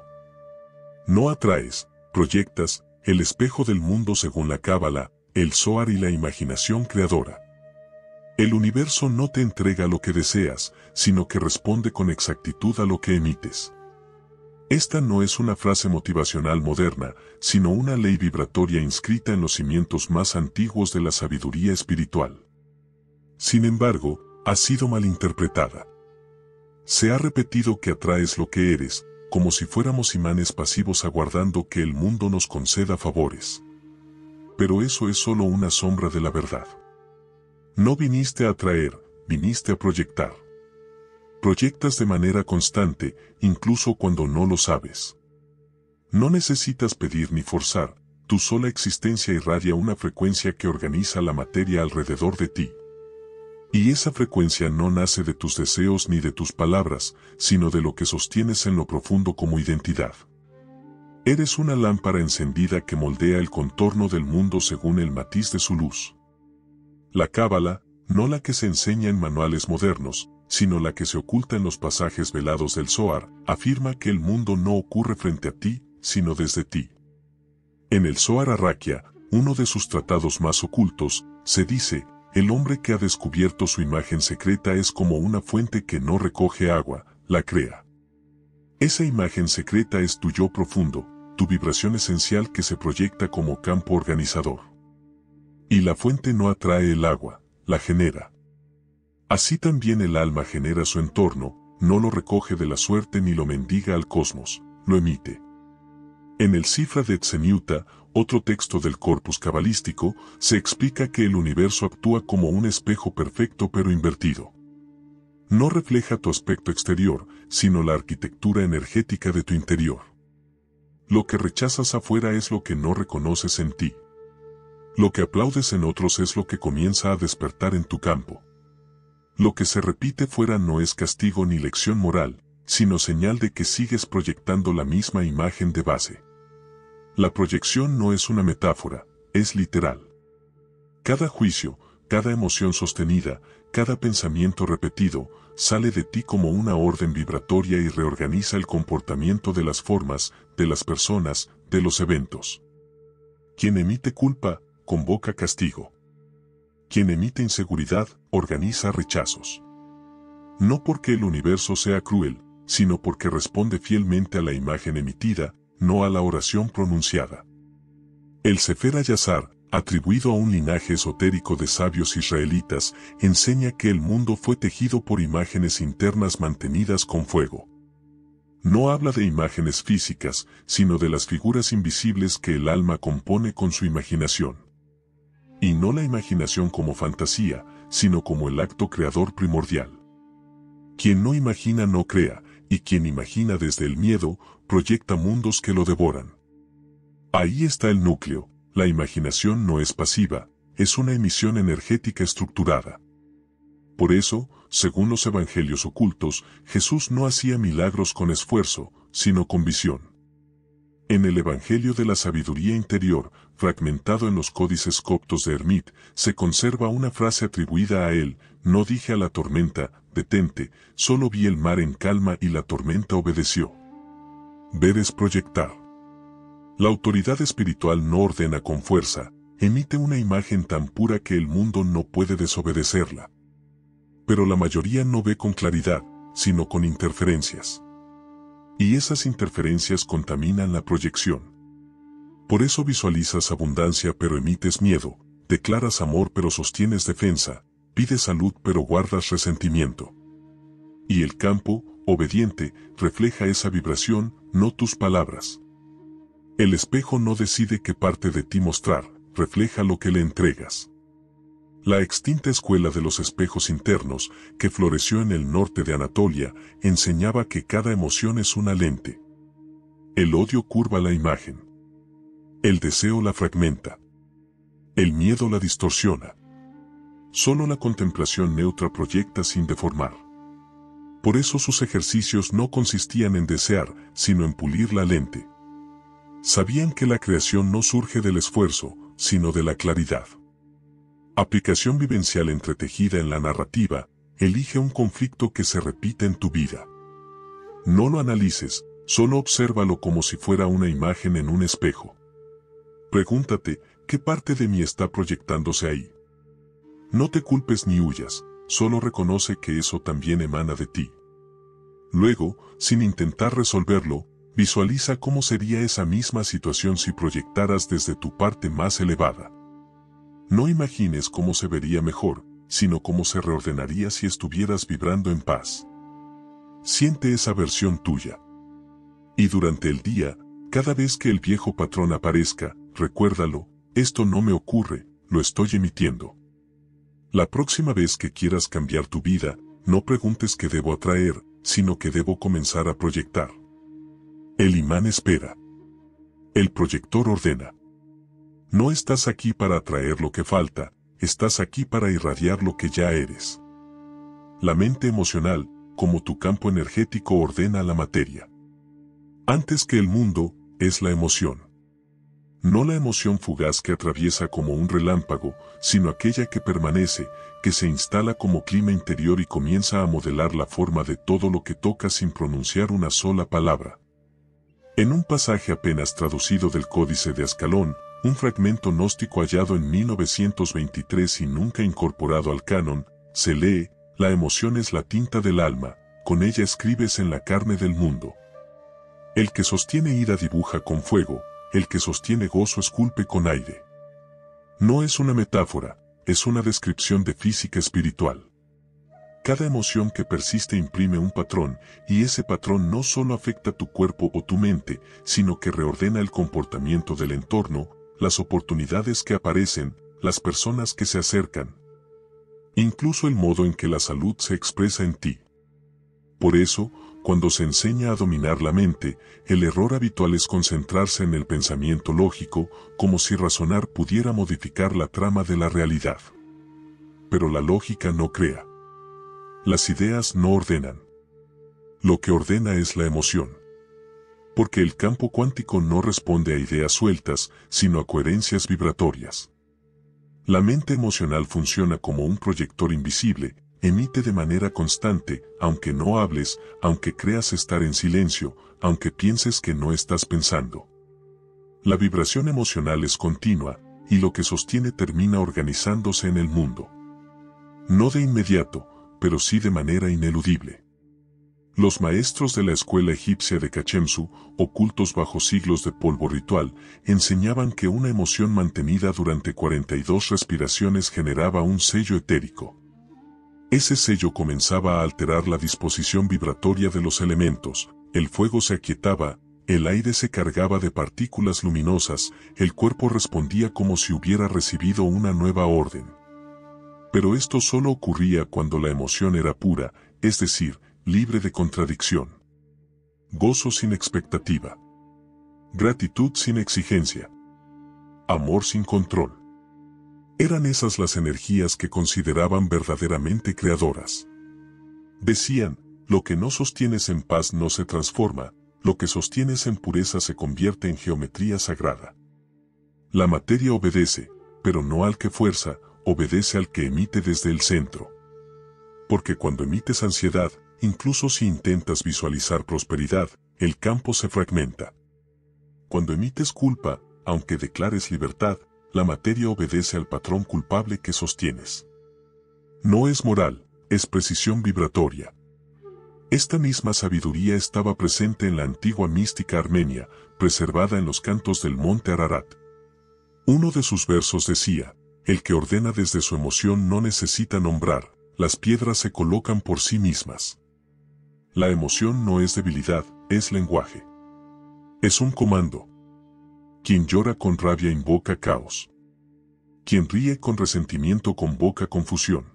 No atraes, proyectas, el espejo del mundo según la Cábala, el Zohar y la imaginación creadora. El universo no te entrega lo que deseas, sino que responde con exactitud a lo que emites. Esta no es una frase motivacional moderna, sino una ley vibratoria inscrita en los cimientos más antiguos de la sabiduría espiritual. Sin embargo, ha sido malinterpretada. Se ha repetido que atraes lo que eres, como si fuéramos imanes pasivos aguardando que el mundo nos conceda favores. Pero eso es solo una sombra de la verdad. No viniste a atraer, viniste a proyectar. Proyectas de manera constante, incluso cuando no lo sabes. No necesitas pedir ni forzar, tu sola existencia irradia una frecuencia que organiza la materia alrededor de ti. Y esa frecuencia no nace de tus deseos ni de tus palabras, sino de lo que sostienes en lo profundo como identidad. Eres una lámpara encendida que moldea el contorno del mundo según el matiz de su luz. La Cábala, no la que se enseña en manuales modernos, sino la que se oculta en los pasajes velados del Zohar, afirma que el mundo no ocurre frente a ti, sino desde ti. En el Zohar Arraquia, uno de sus tratados más ocultos, se dice: el hombre que ha descubierto su imagen secreta es como una fuente que no recoge agua, la crea. Esa imagen secreta es tu yo profundo, tu vibración esencial que se proyecta como campo organizador. Y la fuente no atrae el agua, la genera. Así también el alma genera su entorno, no lo recoge de la suerte ni lo mendiga al cosmos, lo emite. En el Sifra de Tzeniuta, otro texto del corpus cabalístico, se explica que el universo actúa como un espejo perfecto pero invertido. No refleja tu aspecto exterior, sino la arquitectura energética de tu interior. Lo que rechazas afuera es lo que no reconoces en ti. Lo que aplaudes en otros es lo que comienza a despertar en tu campo. Lo que se repite fuera no es castigo ni lección moral, sino señal de que sigues proyectando la misma imagen de base. La proyección no es una metáfora, es literal. Cada juicio, cada emoción sostenida, cada pensamiento repetido, sale de ti como una orden vibratoria y reorganiza el comportamiento de las formas, de las personas, de los eventos. Quien emite culpa, convoca castigo. Quien emite inseguridad, organiza rechazos. No porque el universo sea cruel, sino porque responde fielmente a la imagen emitida, no a la oración pronunciada. El Sefer HaYashar, atribuido a un linaje esotérico de sabios israelitas, enseña que el mundo fue tejido por imágenes internas mantenidas con fuego. No habla de imágenes físicas, sino de las figuras invisibles que el alma compone con su imaginación. Y no la imaginación como fantasía, sino como el acto creador primordial. Quien no imagina no crea, y quien imagina desde el miedo, proyecta mundos que lo devoran. Ahí está el núcleo. La imaginación no es pasiva, es una emisión energética estructurada. Por eso, según los evangelios ocultos, Jesús no hacía milagros con esfuerzo, sino con visión. En el Evangelio de la Sabiduría Interior, fragmentado en los códices coptos de Hermit, se conserva una frase atribuida a él: no dije a la tormenta, detente, solo vi el mar en calma y la tormenta obedeció. Ver es proyectar. La autoridad espiritual no ordena con fuerza, emite una imagen tan pura que el mundo no puede desobedecerla. Pero la mayoría no ve con claridad, sino con interferencias. Y esas interferencias contaminan la proyección. Por eso visualizas abundancia pero emites miedo, declaras amor pero sostienes defensa, pides salud pero guardas resentimiento. Y el campo, obediente, refleja esa vibración, no tus palabras. El espejo no decide qué parte de ti mostrar, refleja lo que le entregas. La extinta escuela de los espejos internos, que floreció en el norte de Anatolia, enseñaba que cada emoción es una lente. El odio curva la imagen. El deseo la fragmenta. El miedo la distorsiona. Solo la contemplación neutra proyecta sin deformar. Por eso sus ejercicios no consistían en desear, sino en pulir la lente. Sabían que la creación no surge del esfuerzo, sino de la claridad. Aplicación vivencial entretejida en la narrativa, elige un conflicto que se repite en tu vida. No lo analices, solo obsérvalo como si fuera una imagen en un espejo. Pregúntate, ¿qué parte de mí está proyectándose ahí? No te culpes ni huyas, solo reconoce que eso también emana de ti. Luego, sin intentar resolverlo, visualiza cómo sería esa misma situación si proyectaras desde tu parte más elevada. No imagines cómo se vería mejor, sino cómo se reordenaría si estuvieras vibrando en paz. Siente esa versión tuya. Y durante el día, cada vez que el viejo patrón aparezca, recuérdalo: esto no me ocurre, lo estoy emitiendo. La próxima vez que quieras cambiar tu vida, no preguntes qué debo atraer, sino que debo comenzar a proyectar. El imán espera. El proyector ordena. No estás aquí para atraer lo que falta, estás aquí para irradiar lo que ya eres. La mente emocional, como tu campo energético, ordena la materia. Antes que el mundo, es la emoción. No la emoción fugaz que atraviesa como un relámpago, sino aquella que permanece, que se instala como clima interior y comienza a modelar la forma de todo lo que toca sin pronunciar una sola palabra. En un pasaje apenas traducido del Códice de Ascalón, un fragmento gnóstico hallado en 1923 y nunca incorporado al canon, se lee: la emoción es la tinta del alma, con ella escribes en la carne del mundo. El que sostiene ira dibuja con fuego, el que sostiene gozo esculpe con aire. No es una metáfora, es una descripción de física espiritual. Cada emoción que persiste imprime un patrón, y ese patrón no solo afecta tu cuerpo o tu mente, sino que reordena el comportamiento del entorno, las oportunidades que aparecen, las personas que se acercan. Incluso el modo en que la salud se expresa en ti. Por eso, cuando se enseña a dominar la mente, el error habitual es concentrarse en el pensamiento lógico, como si razonar pudiera modificar la trama de la realidad. Pero la lógica no crea. Las ideas no ordenan. Lo que ordena es la emoción. Porque el campo cuántico no responde a ideas sueltas, sino a coherencias vibratorias. La mente emocional funciona como un proyector invisible, emite de manera constante, aunque no hables, aunque creas estar en silencio, aunque pienses que no estás pensando. La vibración emocional es continua, y lo que sostiene termina organizándose en el mundo. No de inmediato, pero sí de manera ineludible. Los maestros de la escuela egipcia de Cachemsu, ocultos bajo siglos de polvo ritual, enseñaban que una emoción mantenida durante 42 respiraciones generaba un sello etérico. Ese sello comenzaba a alterar la disposición vibratoria de los elementos, el fuego se aquietaba, el aire se cargaba de partículas luminosas, el cuerpo respondía como si hubiera recibido una nueva orden. Pero esto solo ocurría cuando la emoción era pura, es decir, libre de contradicción. Gozo sin expectativa. Gratitud sin exigencia. Amor sin control. Eran esas las energías que consideraban verdaderamente creadoras. Decían, lo que no sostienes en paz no se transforma, lo que sostienes en pureza se convierte en geometría sagrada. La materia obedece, pero no al que fuerza, obedece al que emite desde el centro. Porque cuando emites ansiedad, incluso si intentas visualizar prosperidad, el campo se fragmenta. Cuando emites culpa, aunque declares libertad, la materia obedece al patrón culpable que sostienes. No es moral, es precisión vibratoria. Esta misma sabiduría estaba presente en la antigua mística armenia, preservada en los cantos del monte Ararat. Uno de sus versos decía, el que ordena desde su emoción no necesita nombrar, las piedras se colocan por sí mismas. La emoción no es debilidad, es lenguaje. Es un comando. Quien llora con rabia invoca caos. Quien ríe con resentimiento convoca confusión.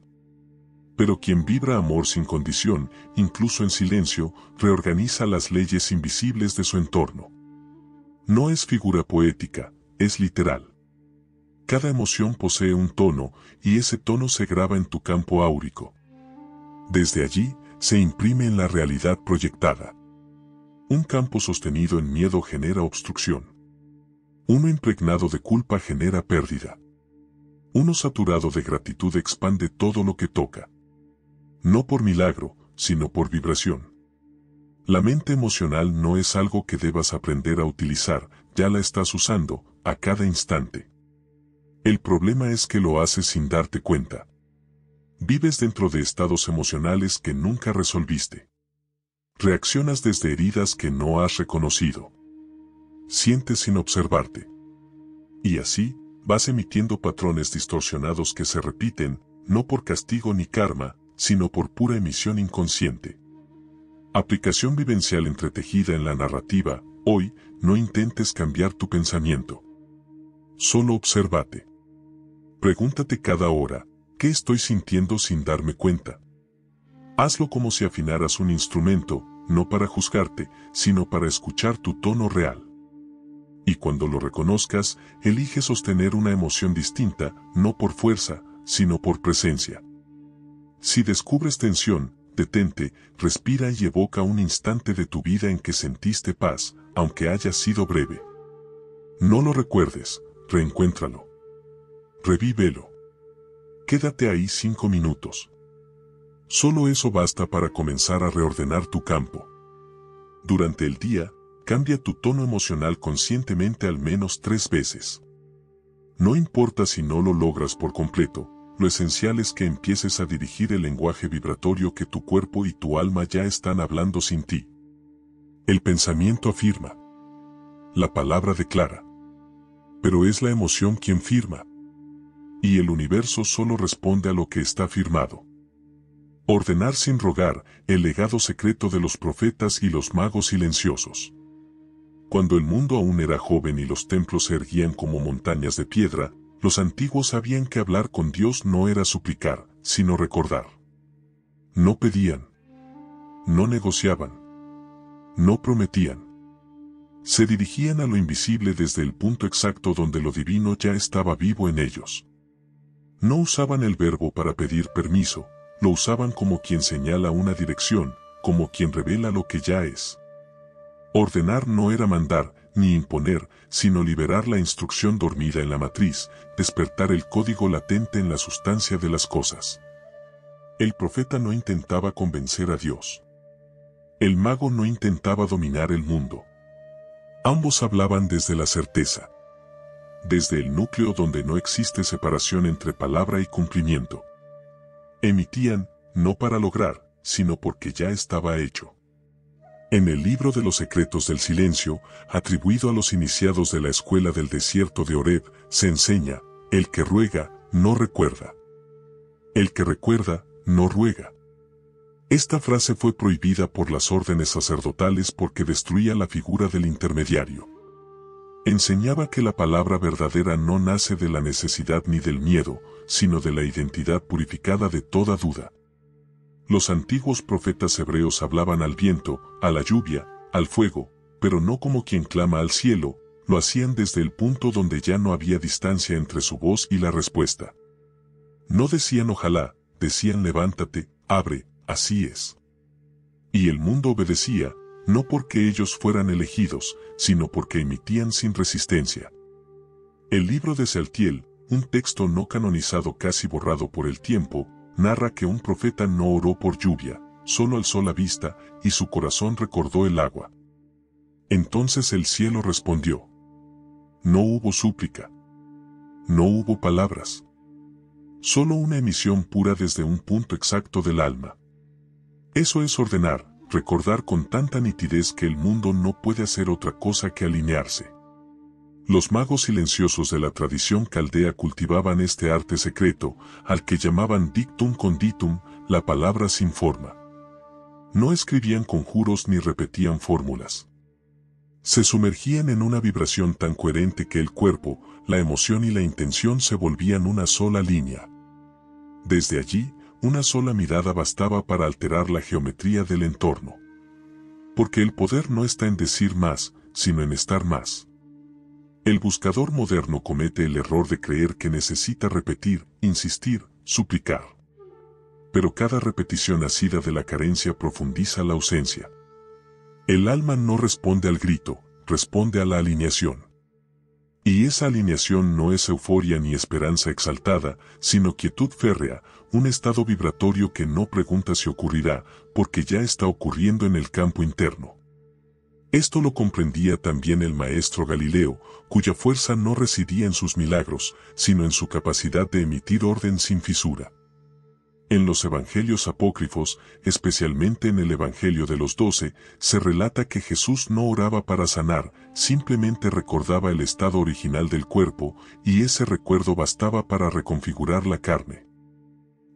Pero quien vibra amor sin condición, incluso en silencio, reorganiza las leyes invisibles de su entorno. No es figura poética, es literal. Cada emoción posee un tono, y ese tono se graba en tu campo áurico. Desde allí, se imprime en la realidad proyectada. Un campo sostenido en miedo genera obstrucción. Uno impregnado de culpa genera pérdida. Uno saturado de gratitud expande todo lo que toca. No por milagro, sino por vibración. La mente emocional no es algo que debas aprender a utilizar, ya la estás usando, a cada instante. El problema es que lo haces sin darte cuenta. Vives dentro de estados emocionales que nunca resolviste. Reaccionas desde heridas que no has reconocido. Sientes sin observarte. Y así, vas emitiendo patrones distorsionados que se repiten, no por castigo ni karma, sino por pura emisión inconsciente. Aplicación vivencial entretejida en la narrativa, hoy, no intentes cambiar tu pensamiento. Solo obsérvate. Pregúntate cada hora, ¿qué estoy sintiendo sin darme cuenta? Hazlo como si afinaras un instrumento, no para juzgarte, sino para escuchar tu tono real. Y cuando lo reconozcas, elige sostener una emoción distinta, no por fuerza, sino por presencia. Si descubres tensión, detente, respira y evoca un instante de tu vida en que sentiste paz, aunque haya sido breve. No lo recuerdes, reencuéntralo. Revívelo. Quédate ahí 5 minutos. Solo eso basta para comenzar a reordenar tu campo. Durante el día, cambia tu tono emocional conscientemente al menos 3 veces. No importa si no lo logras por completo, lo esencial es que empieces a dirigir el lenguaje vibratorio que tu cuerpo y tu alma ya están hablando sin ti. El pensamiento afirma. La palabra declara. Pero es la emoción quien firma. Y el universo solo responde a lo que está firmado. Ordenar sin rogar, el legado secreto de los profetas y los magos silenciosos. Cuando el mundo aún era joven y los templos se erguían como montañas de piedra, los antiguos sabían que hablar con Dios no era suplicar, sino recordar. No pedían. No negociaban. No prometían. Se dirigían a lo invisible desde el punto exacto donde lo divino ya estaba vivo en ellos. No usaban el verbo para pedir permiso, lo usaban como quien señala una dirección, como quien revela lo que ya es. Ordenar no era mandar, ni imponer, sino liberar la instrucción dormida en la matriz, despertar el código latente en la sustancia de las cosas. El profeta no intentaba convencer a Dios. El mago no intentaba dominar el mundo. Ambos hablaban desde la certeza. Desde el núcleo donde no existe separación entre palabra y cumplimiento. Emitían, no para lograr, sino porque ya estaba hecho. En el libro de los secretos del silencio, atribuido a los iniciados de la escuela del desierto de Horeb, se enseña: el que ruega, no recuerda. El que recuerda, no ruega. Esta frase fue prohibida por las órdenes sacerdotales porque destruía la figura del intermediario. Enseñaba que la palabra verdadera no nace de la necesidad ni del miedo, sino de la identidad purificada de toda duda. Los antiguos profetas hebreos hablaban al viento, a la lluvia, al fuego, pero no como quien clama al cielo, lo hacían desde el punto donde ya no había distancia entre su voz y la respuesta. No decían ojalá, decían levántate, abre, así es. Y el mundo obedecía, no porque ellos fueran elegidos, sino porque emitían sin resistencia. El libro de Saltiel, un texto no canonizado casi borrado por el tiempo, narra que un profeta no oró por lluvia, solo alzó la vista, y su corazón recordó el agua. Entonces el cielo respondió. No hubo súplica. No hubo palabras. Solo una emisión pura desde un punto exacto del alma. Eso es ordenar, recordar con tanta nitidez que el mundo no puede hacer otra cosa que alinearse. Los magos silenciosos de la tradición caldea cultivaban este arte secreto, al que llamaban dictum conditum, la palabra sin forma. No escribían conjuros ni repetían fórmulas. Se sumergían en una vibración tan coherente que el cuerpo, la emoción y la intención se volvían una sola línea. Desde allí, una sola mirada bastaba para alterar la geometría del entorno. Porque el poder no está en decir más, sino en estar más. El buscador moderno comete el error de creer que necesita repetir, insistir, suplicar. Pero cada repetición nacida de la carencia profundiza la ausencia. El alma no responde al grito, responde a la alineación. Y esa alineación no es euforia ni esperanza exaltada, sino quietud férrea, un estado vibratorio que no pregunta si ocurrirá, porque ya está ocurriendo en el campo interno. Esto lo comprendía también el maestro Galileo, cuya fuerza no residía en sus milagros, sino en su capacidad de emitir orden sin fisura. En los evangelios apócrifos, especialmente en el Evangelio de los 12, se relata que Jesús no oraba para sanar, simplemente recordaba el estado original del cuerpo, y ese recuerdo bastaba para reconfigurar la carne.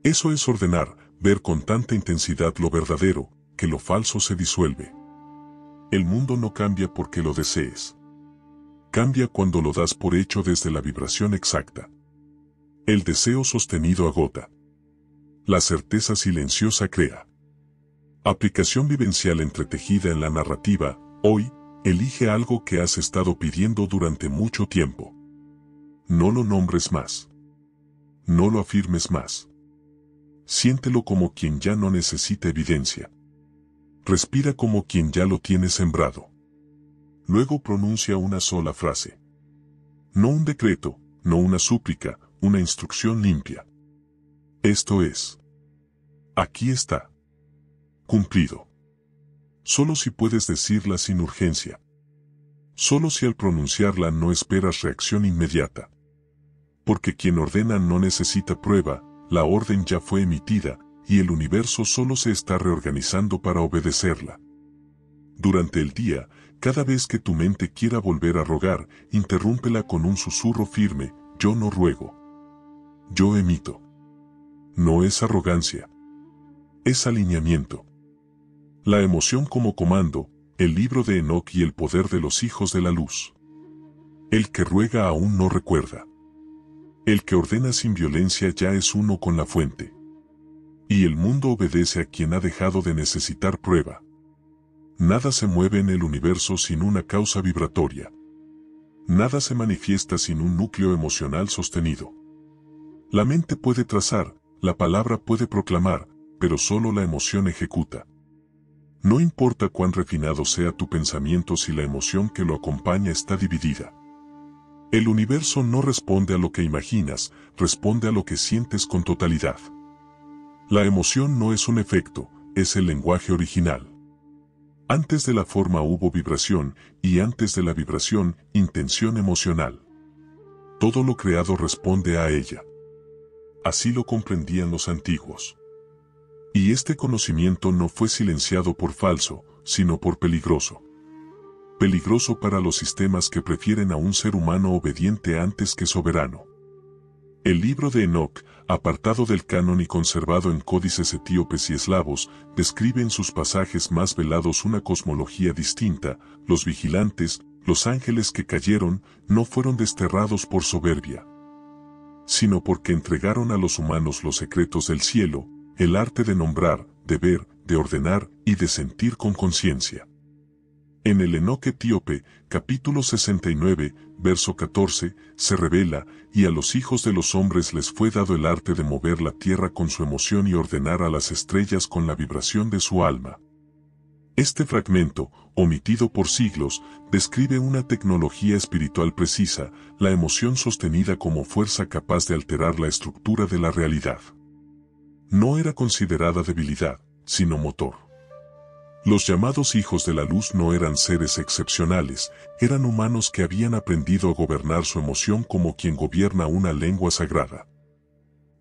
Eso es ordenar, ver con tanta intensidad lo verdadero, que lo falso se disuelve. El mundo no cambia porque lo desees. Cambia cuando lo das por hecho desde la vibración exacta. El deseo sostenido agota. La certeza silenciosa crea. Aplicación vivencial entretejida en la narrativa. Hoy, elige algo que has estado pidiendo durante mucho tiempo. No lo nombres más. No lo afirmes más. Siéntelo como quien ya no necesita evidencia. Respira como quien ya lo tiene sembrado. Luego pronuncia una sola frase. No un decreto, no una súplica, una instrucción limpia. Esto es. Aquí está. Cumplido. Solo si puedes decirla sin urgencia. Solo si al pronunciarla no esperas reacción inmediata. Porque quien ordena no necesita prueba, la orden ya fue emitida, y el universo solo se está reorganizando para obedecerla. Durante el día, cada vez que tu mente quiera volver a rogar, interrúmpela con un susurro firme: yo no ruego. Yo emito. No es arrogancia. Es alineamiento. La emoción como comando, el libro de Enoc y el poder de los hijos de la luz. El que ruega aún no recuerda. El que ordena sin violencia ya es uno con la fuente. Y el mundo obedece a quien ha dejado de necesitar prueba. Nada se mueve en el universo sin una causa vibratoria. Nada se manifiesta sin un núcleo emocional sostenido. La mente puede trazar, la palabra puede proclamar, pero solo la emoción ejecuta. No importa cuán refinado sea tu pensamiento si la emoción que lo acompaña está dividida. El universo no responde a lo que imaginas, responde a lo que sientes con totalidad. La emoción no es un efecto, es el lenguaje original. Antes de la forma hubo vibración, y antes de la vibración, intención emocional. Todo lo creado responde a ella. Así lo comprendían los antiguos. Y este conocimiento no fue silenciado por falso, sino por peligroso. Peligroso para los sistemas que prefieren a un ser humano obediente antes que soberano. El libro de Enoc, apartado del canon y conservado en códices etíopes y eslavos, describe en sus pasajes más velados una cosmología distinta. Los vigilantes, los ángeles que cayeron, no fueron desterrados por soberbia, sino porque entregaron a los humanos los secretos del cielo, el arte de nombrar, de ver, de ordenar y de sentir con conciencia. En el Enoc etíope, capítulo 69, verso 14, se revela, y a los hijos de los hombres les fue dado el arte de mover la tierra con su emoción y ordenar a las estrellas con la vibración de su alma. Este fragmento, omitido por siglos, describe una tecnología espiritual precisa, la emoción sostenida como fuerza capaz de alterar la estructura de la realidad. No era considerada debilidad, sino motor. Los llamados hijos de la luz no eran seres excepcionales, eran humanos que habían aprendido a gobernar su emoción como quien gobierna una lengua sagrada.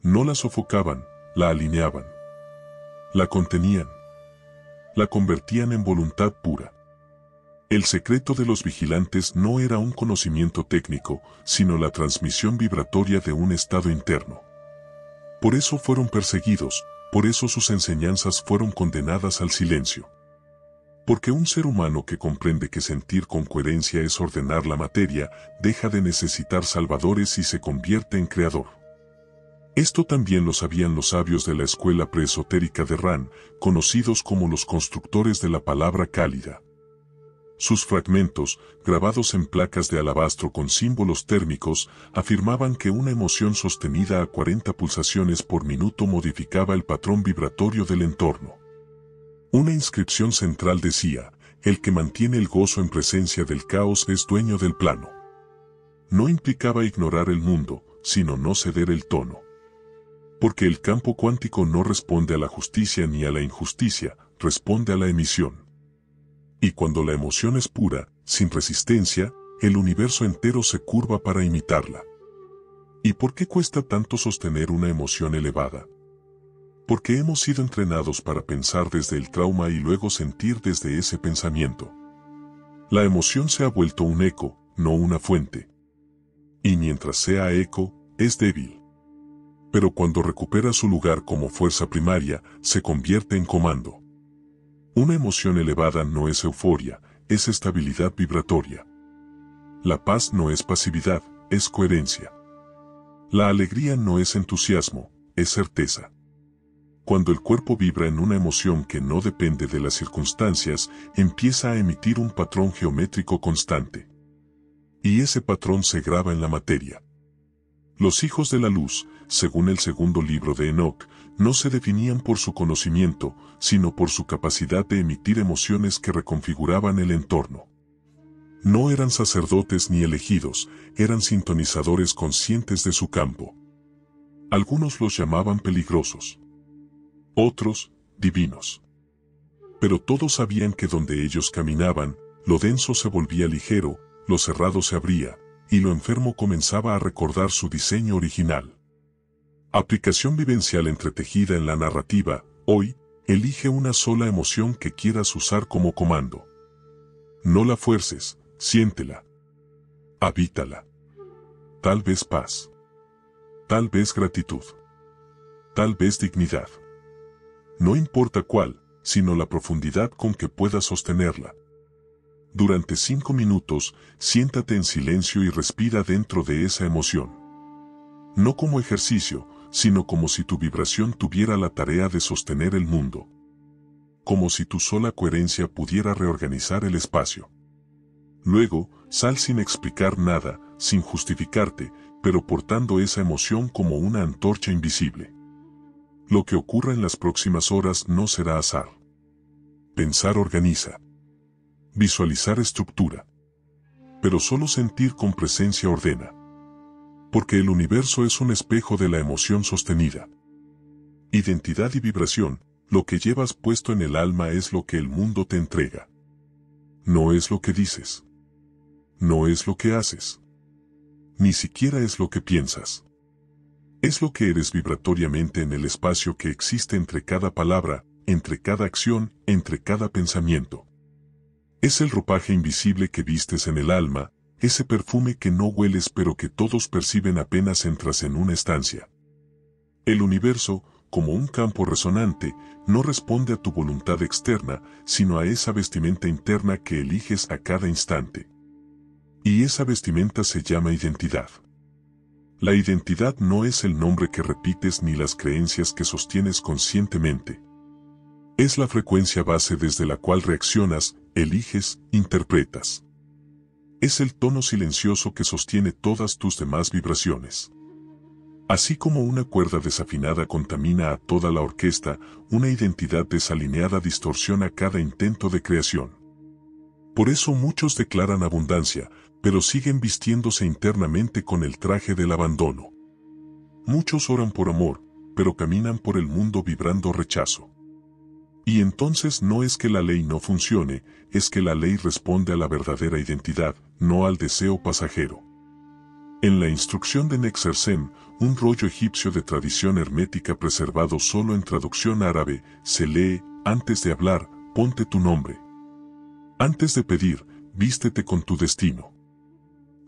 No la sofocaban, la alineaban. La contenían. La convertían en voluntad pura. El secreto de los vigilantes no era un conocimiento técnico, sino la transmisión vibratoria de un estado interno. Por eso fueron perseguidos, por eso sus enseñanzas fueron condenadas al silencio. Porque un ser humano que comprende que sentir con coherencia es ordenar la materia, deja de necesitar salvadores y se convierte en creador. Esto también lo sabían los sabios de la escuela preesotérica de Ran, conocidos como los constructores de la palabra cálida. Sus fragmentos, grabados en placas de alabastro con símbolos térmicos, afirmaban que una emoción sostenida a 40 pulsaciones por minuto modificaba el patrón vibratorio del entorno. Una inscripción central decía, el que mantiene el gozo en presencia del caos es dueño del plano. No implicaba ignorar el mundo, sino no ceder el tono. Porque el campo cuántico no responde a la justicia ni a la injusticia, responde a la emisión. Y cuando la emoción es pura, sin resistencia, el universo entero se curva para imitarla. ¿Y por qué cuesta tanto sostener una emoción elevada? Porque hemos sido entrenados para pensar desde el trauma y luego sentir desde ese pensamiento. La emoción se ha vuelto un eco, no una fuente. Y mientras sea eco, es débil. Pero cuando recupera su lugar como fuerza primaria, se convierte en comando. Una emoción elevada no es euforia, es estabilidad vibratoria. La paz no es pasividad, es coherencia. La alegría no es entusiasmo, es certeza. Cuando el cuerpo vibra en una emoción que no depende de las circunstancias, empieza a emitir un patrón geométrico constante. Y ese patrón se graba en la materia. Los hijos de la luz, según el segundo libro de Enoc, no se definían por su conocimiento, sino por su capacidad de emitir emociones que reconfiguraban el entorno. No eran sacerdotes ni elegidos, eran sintonizadores conscientes de su campo. Algunos los llamaban peligrosos. Otros, divinos. Pero todos sabían que donde ellos caminaban, lo denso se volvía ligero, lo cerrado se abría, y lo enfermo comenzaba a recordar su diseño original. Aplicación vivencial entretejida en la narrativa. Hoy, elige una sola emoción que quieras usar como comando. No la fuerces, siéntela. Habítala. Tal vez paz. Tal vez gratitud. Tal vez dignidad. No importa cuál, sino la profundidad con que puedas sostenerla. Durante 5 minutos, siéntate en silencio y respira dentro de esa emoción. No como ejercicio, sino como si tu vibración tuviera la tarea de sostener el mundo. Como si tu sola coherencia pudiera reorganizar el espacio. Luego, sal sin explicar nada, sin justificarte, pero portando esa emoción como una antorcha invisible. Lo que ocurra en las próximas horas no será azar. Pensar organiza. Visualizar estructura. Pero solo sentir con presencia ordena. Porque el universo es un espejo de la emoción sostenida. Identidad y vibración, lo que llevas puesto en el alma es lo que el mundo te entrega. No es lo que dices. No es lo que haces. Ni siquiera es lo que piensas. Es lo que eres vibratoriamente en el espacio que existe entre cada palabra, entre cada acción, entre cada pensamiento. Es el ropaje invisible que vistes en el alma, ese perfume que no hueles pero que todos perciben apenas entras en una estancia. El universo, como un campo resonante, no responde a tu voluntad externa, sino a esa vestimenta interna que eliges a cada instante. Y esa vestimenta se llama identidad. La identidad no es el nombre que repites ni las creencias que sostienes conscientemente. Es la frecuencia base desde la cual reaccionas, eliges, interpretas. Es el tono silencioso que sostiene todas tus demás vibraciones. Así como una cuerda desafinada contamina a toda la orquesta, una identidad desalineada distorsiona cada intento de creación. Por eso muchos declaran abundancia, pero siguen vistiéndose internamente con el traje del abandono. Muchos oran por amor, pero caminan por el mundo vibrando rechazo. Y entonces no es que la ley no funcione, es que la ley responde a la verdadera identidad, no al deseo pasajero. En la instrucción de Nexersen, un rollo egipcio de tradición hermética preservado solo en traducción árabe, se lee, antes de hablar, ponte tu nombre. Antes de pedir, vístete con tu destino.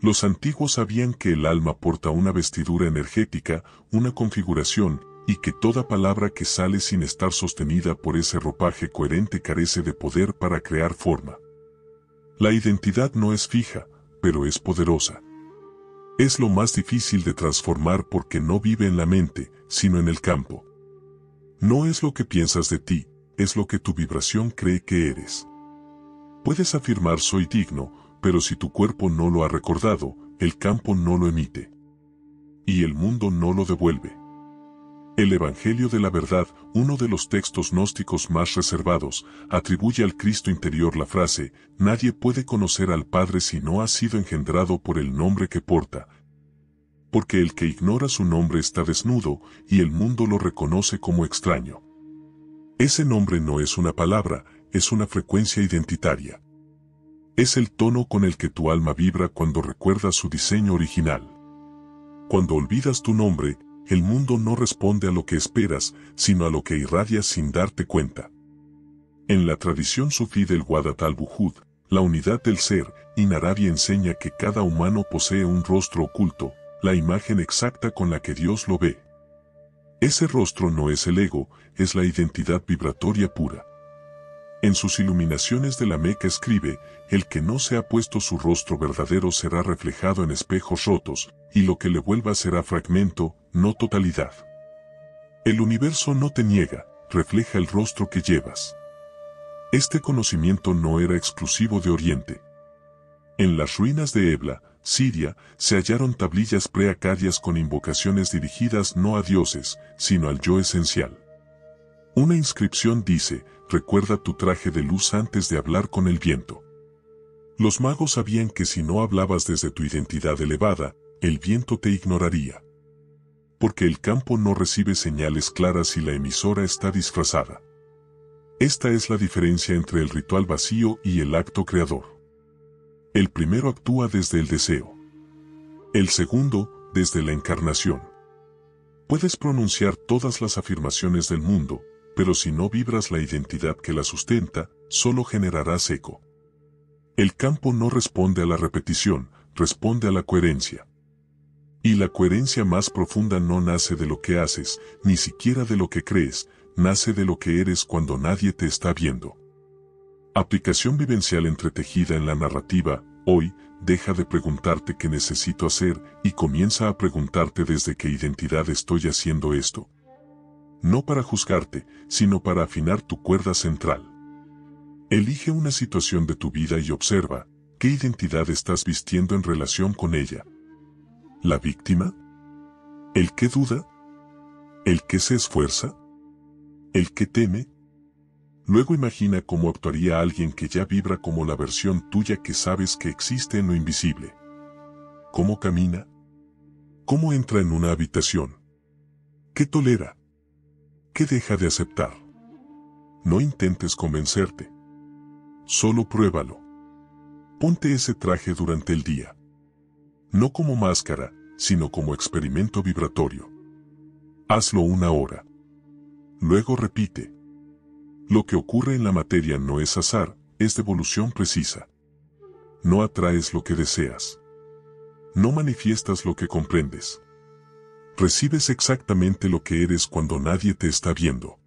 Los antiguos sabían que el alma porta una vestidura energética, una configuración, y que toda palabra que sale sin estar sostenida por ese ropaje coherente carece de poder para crear forma. La identidad no es fija, pero es poderosa. Es lo más difícil de transformar porque no vive en la mente, sino en el campo. No es lo que piensas de ti, es lo que tu vibración cree que eres. Puedes afirmar soy digno, pero si tu cuerpo no lo ha recordado, el campo no lo emite. Y el mundo no lo devuelve. El Evangelio de la Verdad, uno de los textos gnósticos más reservados, atribuye al Cristo interior la frase, nadie puede conocer al Padre si no ha sido engendrado por el nombre que porta. Porque el que ignora su nombre está desnudo, y el mundo lo reconoce como extraño. Ese nombre no es una palabra, es una frecuencia identitaria. Es el tono con el que tu alma vibra cuando recuerdas su diseño original. Cuando olvidas tu nombre, el mundo no responde a lo que esperas, sino a lo que irradias sin darte cuenta. En la tradición sufí del Wadat al-Wuhud, la unidad del ser, en Arabia enseña que cada humano posee un rostro oculto, la imagen exacta con la que Dios lo ve. Ese rostro no es el ego, es la identidad vibratoria pura. En sus iluminaciones de la Meca escribe, el que no se ha puesto su rostro verdadero será reflejado en espejos rotos, y lo que le vuelva será fragmento, no totalidad. El universo no te niega, refleja el rostro que llevas. Este conocimiento no era exclusivo de Oriente. En las ruinas de Ebla, Siria, se hallaron tablillas preacadias con invocaciones dirigidas no a dioses, sino al yo esencial. Una inscripción dice, recuerda tu traje de luz antes de hablar con el viento. Los magos sabían que si no hablabas desde tu identidad elevada, el viento te ignoraría. Porque el campo no recibe señales claras si la emisora está disfrazada. Esta es la diferencia entre el ritual vacío y el acto creador. El primero actúa desde el deseo. El segundo, desde la encarnación. Puedes pronunciar todas las afirmaciones del mundo, pero si no vibras la identidad que la sustenta, solo generarás eco. El campo no responde a la repetición, responde a la coherencia. Y la coherencia más profunda no nace de lo que haces, ni siquiera de lo que crees, nace de lo que eres cuando nadie te está viendo. Aplicación vivencial entretejida en la narrativa, hoy, deja de preguntarte qué necesito hacer y comienza a preguntarte desde qué identidad estoy haciendo esto. No para juzgarte, sino para afinar tu cuerda central. Elige una situación de tu vida y observa, ¿qué identidad estás vistiendo en relación con ella? ¿La víctima? ¿El que duda? ¿El que se esfuerza? ¿El que teme? Luego imagina cómo actuaría alguien que ya vibra como la versión tuya que sabes que existe en lo invisible. ¿Cómo camina? ¿Cómo entra en una habitación? ¿Qué tolera? ¿Qué deja de aceptar? No intentes convencerte. Solo pruébalo. Ponte ese traje durante el día. No como máscara, sino como experimento vibratorio. Hazlo 1 hora. Luego repite. Lo que ocurre en la materia no es azar, es devolución precisa. No atraes lo que deseas. No manifiestas lo que comprendes. Recibes exactamente lo que eres cuando nadie te está viendo.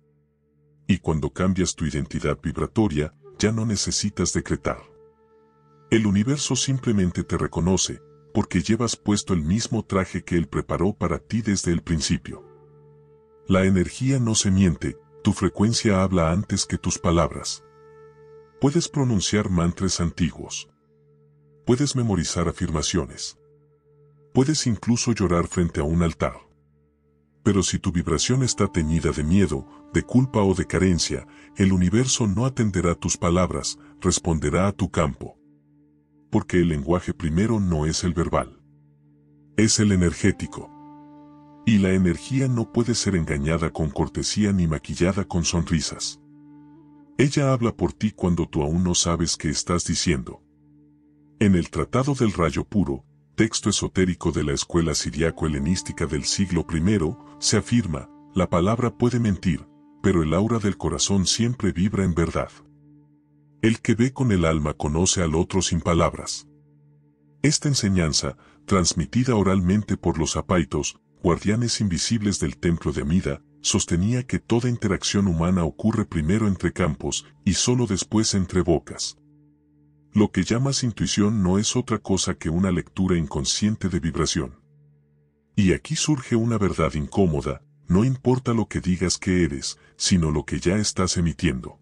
Y cuando cambias tu identidad vibratoria, ya no necesitas decretar. El universo simplemente te reconoce, porque llevas puesto el mismo traje que él preparó para ti desde el principio. La energía no se miente, tu frecuencia habla antes que tus palabras. Puedes pronunciar mantras antiguos. Puedes memorizar afirmaciones. Puedes incluso llorar frente a un altar. Pero si tu vibración está teñida de miedo, de culpa o de carencia, el universo no atenderá tus palabras, responderá a tu campo. Porque el lenguaje primero no es el verbal. Es el energético. Y la energía no puede ser engañada con cortesía ni maquillada con sonrisas. Ella habla por ti cuando tú aún no sabes qué estás diciendo. En el Tratado del Rayo Puro, texto esotérico de la escuela siriaco-helenística del siglo I, se afirma, la palabra puede mentir, pero el aura del corazón siempre vibra en verdad. El que ve con el alma conoce al otro sin palabras. Esta enseñanza, transmitida oralmente por los apaitos, guardianes invisibles del templo de Amida, sostenía que toda interacción humana ocurre primero entre campos y solo después entre bocas. Lo que llamas intuición no es otra cosa que una lectura inconsciente de vibración. Y aquí surge una verdad incómoda, no importa lo que digas que eres, sino lo que ya estás emitiendo.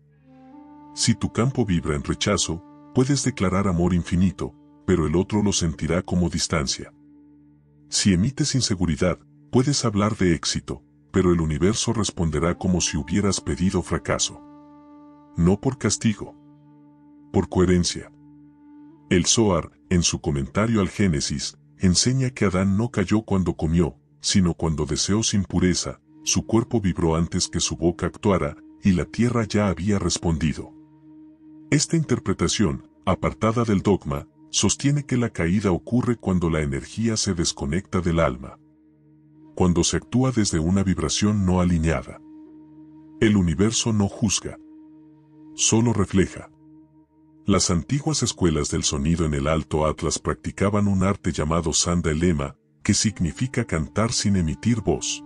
Si tu campo vibra en rechazo, puedes declarar amor infinito, pero el otro lo sentirá como distancia. Si emites inseguridad, puedes hablar de éxito, pero el universo responderá como si hubieras pedido fracaso. No por castigo. Por coherencia. El Zohar, en su comentario al Génesis, enseña que Adán no cayó cuando comió, sino cuando deseó sin pureza, su cuerpo vibró antes que su boca actuara, y la tierra ya había respondido. Esta interpretación, apartada del dogma, sostiene que la caída ocurre cuando la energía se desconecta del alma. Cuando se actúa desde una vibración no alineada. El universo no juzga. Solo refleja. Las antiguas escuelas del sonido en el Alto Atlas practicaban un arte llamado Sanda Elema, que significa cantar sin emitir voz.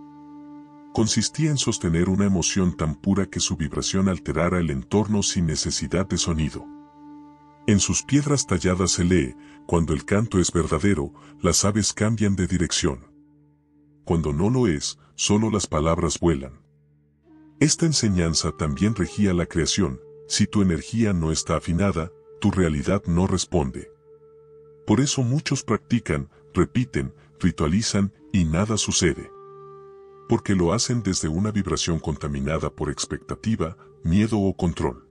Consistía en sostener una emoción tan pura que su vibración alterara el entorno sin necesidad de sonido. En sus piedras talladas se lee, cuando el canto es verdadero, las aves cambian de dirección. Cuando no lo es, solo las palabras vuelan. Esta enseñanza también regía la creación. Si tu energía no está afinada, tu realidad no responde. Por eso muchos practican, repiten, ritualizan y nada sucede. Porque lo hacen desde una vibración contaminada por expectativa, miedo o control.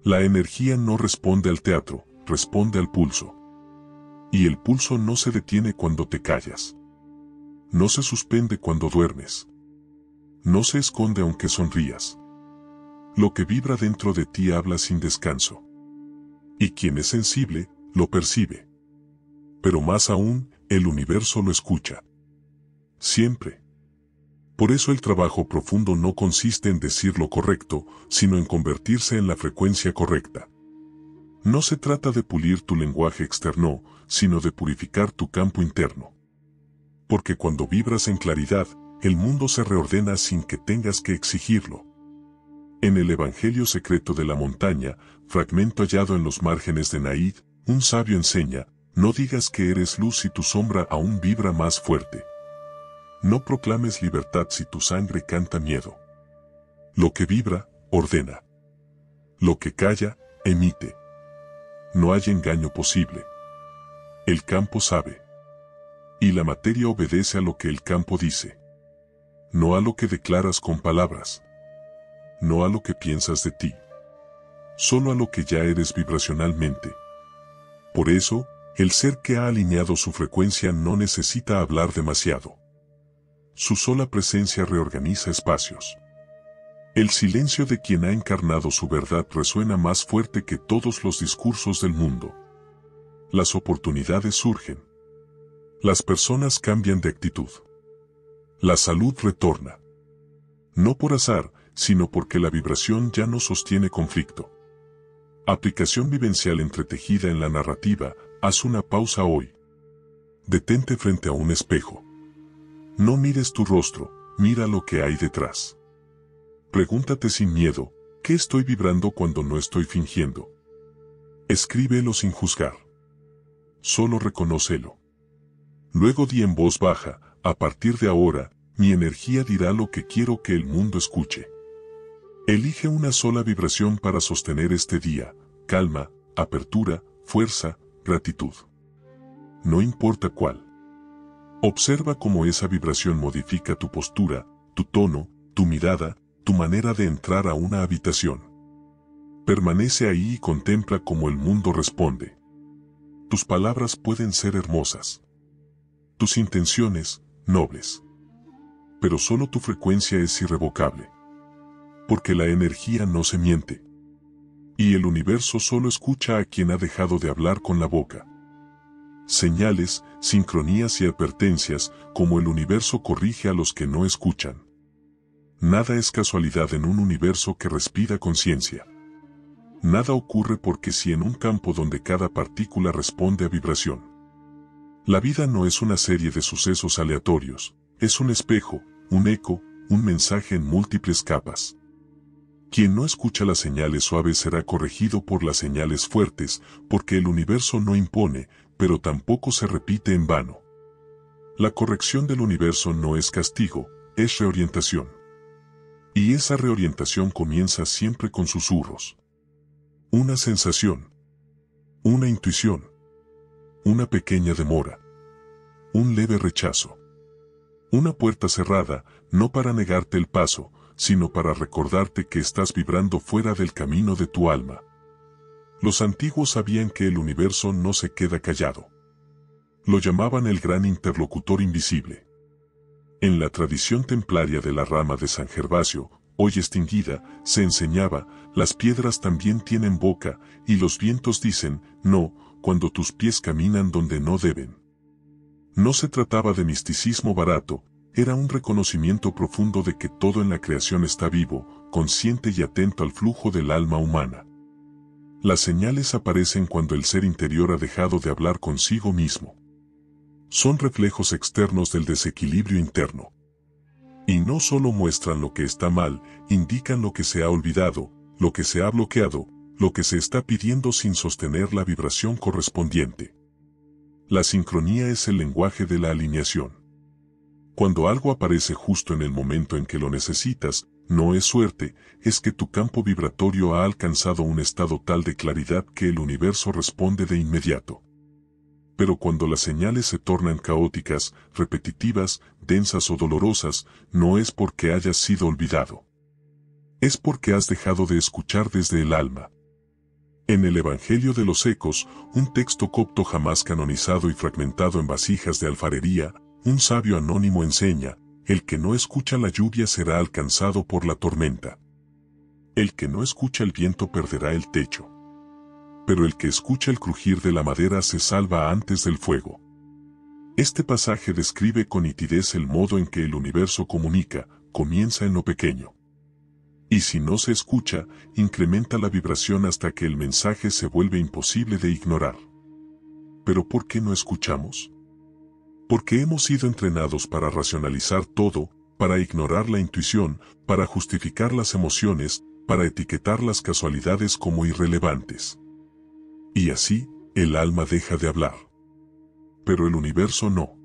La energía no responde al teatro, responde al pulso. Y el pulso no se detiene cuando te callas. No se suspende cuando duermes. No se esconde aunque sonrías. Lo que vibra dentro de ti habla sin descanso. Y quien es sensible, lo percibe. Pero más aún, el universo lo escucha. Siempre. Por eso el trabajo profundo no consiste en decir lo correcto, sino en convertirse en la frecuencia correcta. No se trata de pulir tu lenguaje externo, sino de purificar tu campo interno. Porque cuando vibras en claridad, el mundo se reordena sin que tengas que exigirlo. En el Evangelio secreto de la montaña, fragmento hallado en los márgenes de Naid, un sabio enseña, no digas que eres luz si tu sombra aún vibra más fuerte. No proclames libertad si tu sangre canta miedo. Lo que vibra, ordena. Lo que calla, emite. No hay engaño posible. El campo sabe. Y la materia obedece a lo que el campo dice. No a lo que declaras con palabras. No a lo que piensas de ti. Solo a lo que ya eres vibracionalmente. Por eso, el ser que ha alineado su frecuencia no necesita hablar demasiado. Su sola presencia reorganiza espacios. El silencio de quien ha encarnado su verdad resuena más fuerte que todos los discursos del mundo. Las oportunidades surgen. Las personas cambian de actitud. La salud retorna. No por azar, sino porque la vibración ya no sostiene conflicto. Aplicación vivencial entretejida en la narrativa. Haz una pausa hoy. Detente frente a un espejo. No mires tu rostro, mira lo que hay detrás. Pregúntate sin miedo, ¿qué estoy vibrando cuando no estoy fingiendo? Escríbelo sin juzgar. Solo reconócelo. Luego di en voz baja, a partir de ahora, mi energía dirá lo que quiero que el mundo escuche. Elige una sola vibración para sostener este día: calma, apertura, fuerza, gratitud. No importa cuál. Observa cómo esa vibración modifica tu postura, tu tono, tu mirada, tu manera de entrar a una habitación. Permanece ahí y contempla cómo el mundo responde. Tus palabras pueden ser hermosas. Tus intenciones, nobles. Pero solo tu frecuencia es irrevocable. Porque la energía no se miente. Y el universo solo escucha a quien ha dejado de hablar con la boca. Señales, sincronías y advertencias, como el universo corrige a los que no escuchan. Nada es casualidad en un universo que respira conciencia. Nada ocurre porque sí en un campo donde cada partícula responde a vibración. La vida no es una serie de sucesos aleatorios, es un espejo, un eco, un mensaje en múltiples capas. Quien no escucha las señales suaves será corregido por las señales fuertes, porque el universo no impone, pero tampoco se repite en vano. La corrección del universo no es castigo, es reorientación. Y esa reorientación comienza siempre con susurros. Una sensación. Una intuición. Una pequeña demora. Un leve rechazo. Una puerta cerrada, no para negarte el paso, sino para recordarte que estás vibrando fuera del camino de tu alma. Los antiguos sabían que el universo no se queda callado. Lo llamaban el gran interlocutor invisible. En la tradición templaria de la rama de San Gervasio, hoy extinguida, se enseñaba: las piedras también tienen boca, y los vientos dicen no, cuando tus pies caminan donde no deben. No se trataba de misticismo barato, era un reconocimiento profundo de que todo en la creación está vivo, consciente y atento al flujo del alma humana. Las señales aparecen cuando el ser interior ha dejado de hablar consigo mismo. Son reflejos externos del desequilibrio interno. Y no solo muestran lo que está mal, indican lo que se ha olvidado, lo que se ha bloqueado, lo que se está pidiendo sin sostener la vibración correspondiente. La sincronía es el lenguaje de la alineación. Cuando algo aparece justo en el momento en que lo necesitas, no es suerte, es que tu campo vibratorio ha alcanzado un estado tal de claridad que el universo responde de inmediato. Pero cuando las señales se tornan caóticas, repetitivas, densas o dolorosas, no es porque hayas sido olvidado. Es porque has dejado de escuchar desde el alma. En el Evangelio de los Ecos, un texto copto jamás canonizado y fragmentado en vasijas de alfarería, un sabio anónimo enseña: el que no escucha la lluvia será alcanzado por la tormenta. El que no escucha el viento perderá el techo. Pero el que escucha el crujir de la madera se salva antes del fuego. Este pasaje describe con nitidez el modo en que el universo comunica: comienza en lo pequeño. Y si no se escucha, incrementa la vibración hasta que el mensaje se vuelve imposible de ignorar. ¿Pero por qué no escuchamos? Porque hemos sido entrenados para racionalizar todo, para ignorar la intuición, para justificar las emociones, para etiquetar las casualidades como irrelevantes. Y así, el alma deja de hablar. Pero el universo no.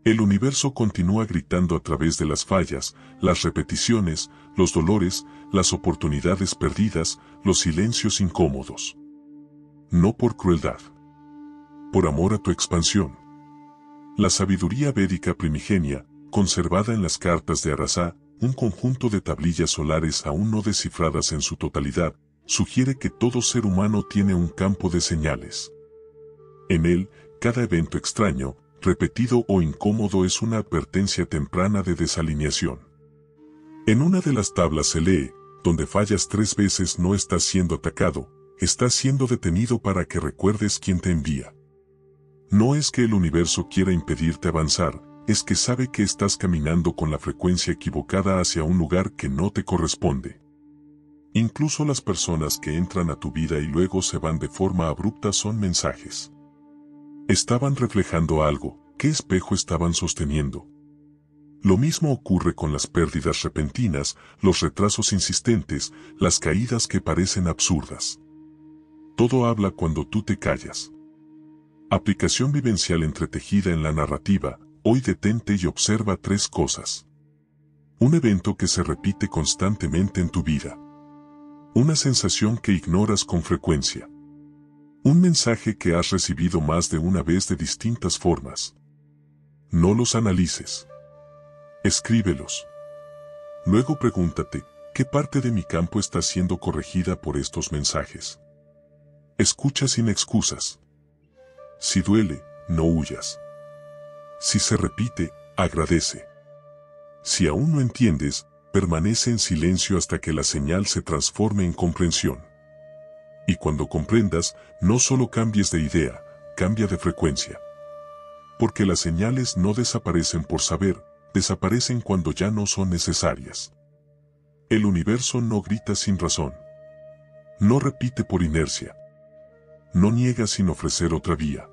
El universo continúa gritando a través de las fallas, las repeticiones, los dolores, las oportunidades perdidas, los silencios incómodos. No por crueldad. Por amor a tu expansión. La sabiduría védica primigenia, conservada en las cartas de Arasá, un conjunto de tablillas solares aún no descifradas en su totalidad, sugiere que todo ser humano tiene un campo de señales. En él, cada evento extraño, repetido o incómodo es una advertencia temprana de desalineación. En una de las tablas se lee: donde fallas 3 veces no estás siendo atacado, estás siendo detenido para que recuerdes quién te envía. No es que el universo quiera impedirte avanzar, es que sabe que estás caminando con la frecuencia equivocada hacia un lugar que no te corresponde. Incluso las personas que entran a tu vida y luego se van de forma abrupta son mensajes. Estaban reflejando algo. ¿Qué espejo estaban sosteniendo? Lo mismo ocurre con las pérdidas repentinas, los retrasos insistentes, las caídas que parecen absurdas. Todo habla cuando tú te callas. Aplicación vivencial entretejida en la narrativa. Hoy detente y observa 3 cosas. Un evento que se repite constantemente en tu vida. Una sensación que ignoras con frecuencia. Un mensaje que has recibido más de una vez de distintas formas. No los analices. Escríbelos. Luego pregúntate, ¿qué parte de mi campo está siendo corregida por estos mensajes? Escucha sin excusas. Si duele, no huyas. Si se repite, agradece. Si aún no entiendes, permanece en silencio hasta que la señal se transforme en comprensión. Y cuando comprendas, no solo cambies de idea, cambia de frecuencia. Porque las señales no desaparecen por saber, desaparecen cuando ya no son necesarias. El universo no grita sin razón. No repite por inercia. No niega sin ofrecer otra vía.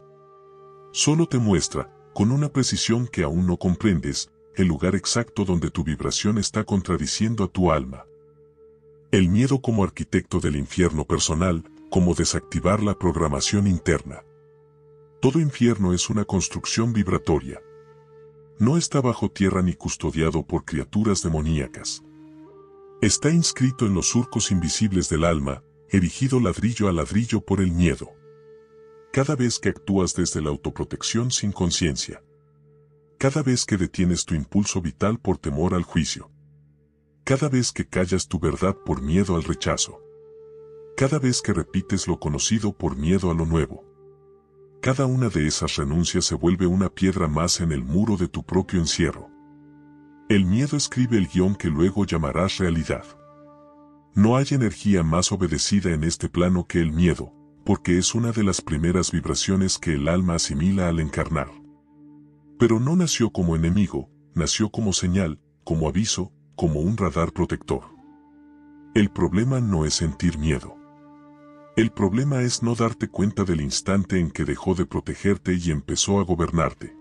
Solo te muestra, con una precisión que aún no comprendes, el lugar exacto donde tu vibración está contradiciendo a tu alma. El miedo como arquitecto del infierno personal, como desactivar la programación interna. Todo infierno es una construcción vibratoria. No está bajo tierra ni custodiado por criaturas demoníacas. Está inscrito en los surcos invisibles del alma, erigido ladrillo a ladrillo por el miedo. Cada vez que actúas desde la autoprotección sin conciencia. Cada vez que detienes tu impulso vital por temor al juicio. Cada vez que callas tu verdad por miedo al rechazo. Cada vez que repites lo conocido por miedo a lo nuevo. Cada una de esas renuncias se vuelve una piedra más en el muro de tu propio encierro. El miedo escribe el guión que luego llamarás realidad. No hay energía más obedecida en este plano que el miedo, porque es una de las primeras vibraciones que el alma asimila al encarnar. Pero no nació como enemigo, nació como señal, como aviso, como un radar protector. El problema no es sentir miedo. El problema es no darte cuenta del instante en que dejó de protegerte y empezó a gobernarte.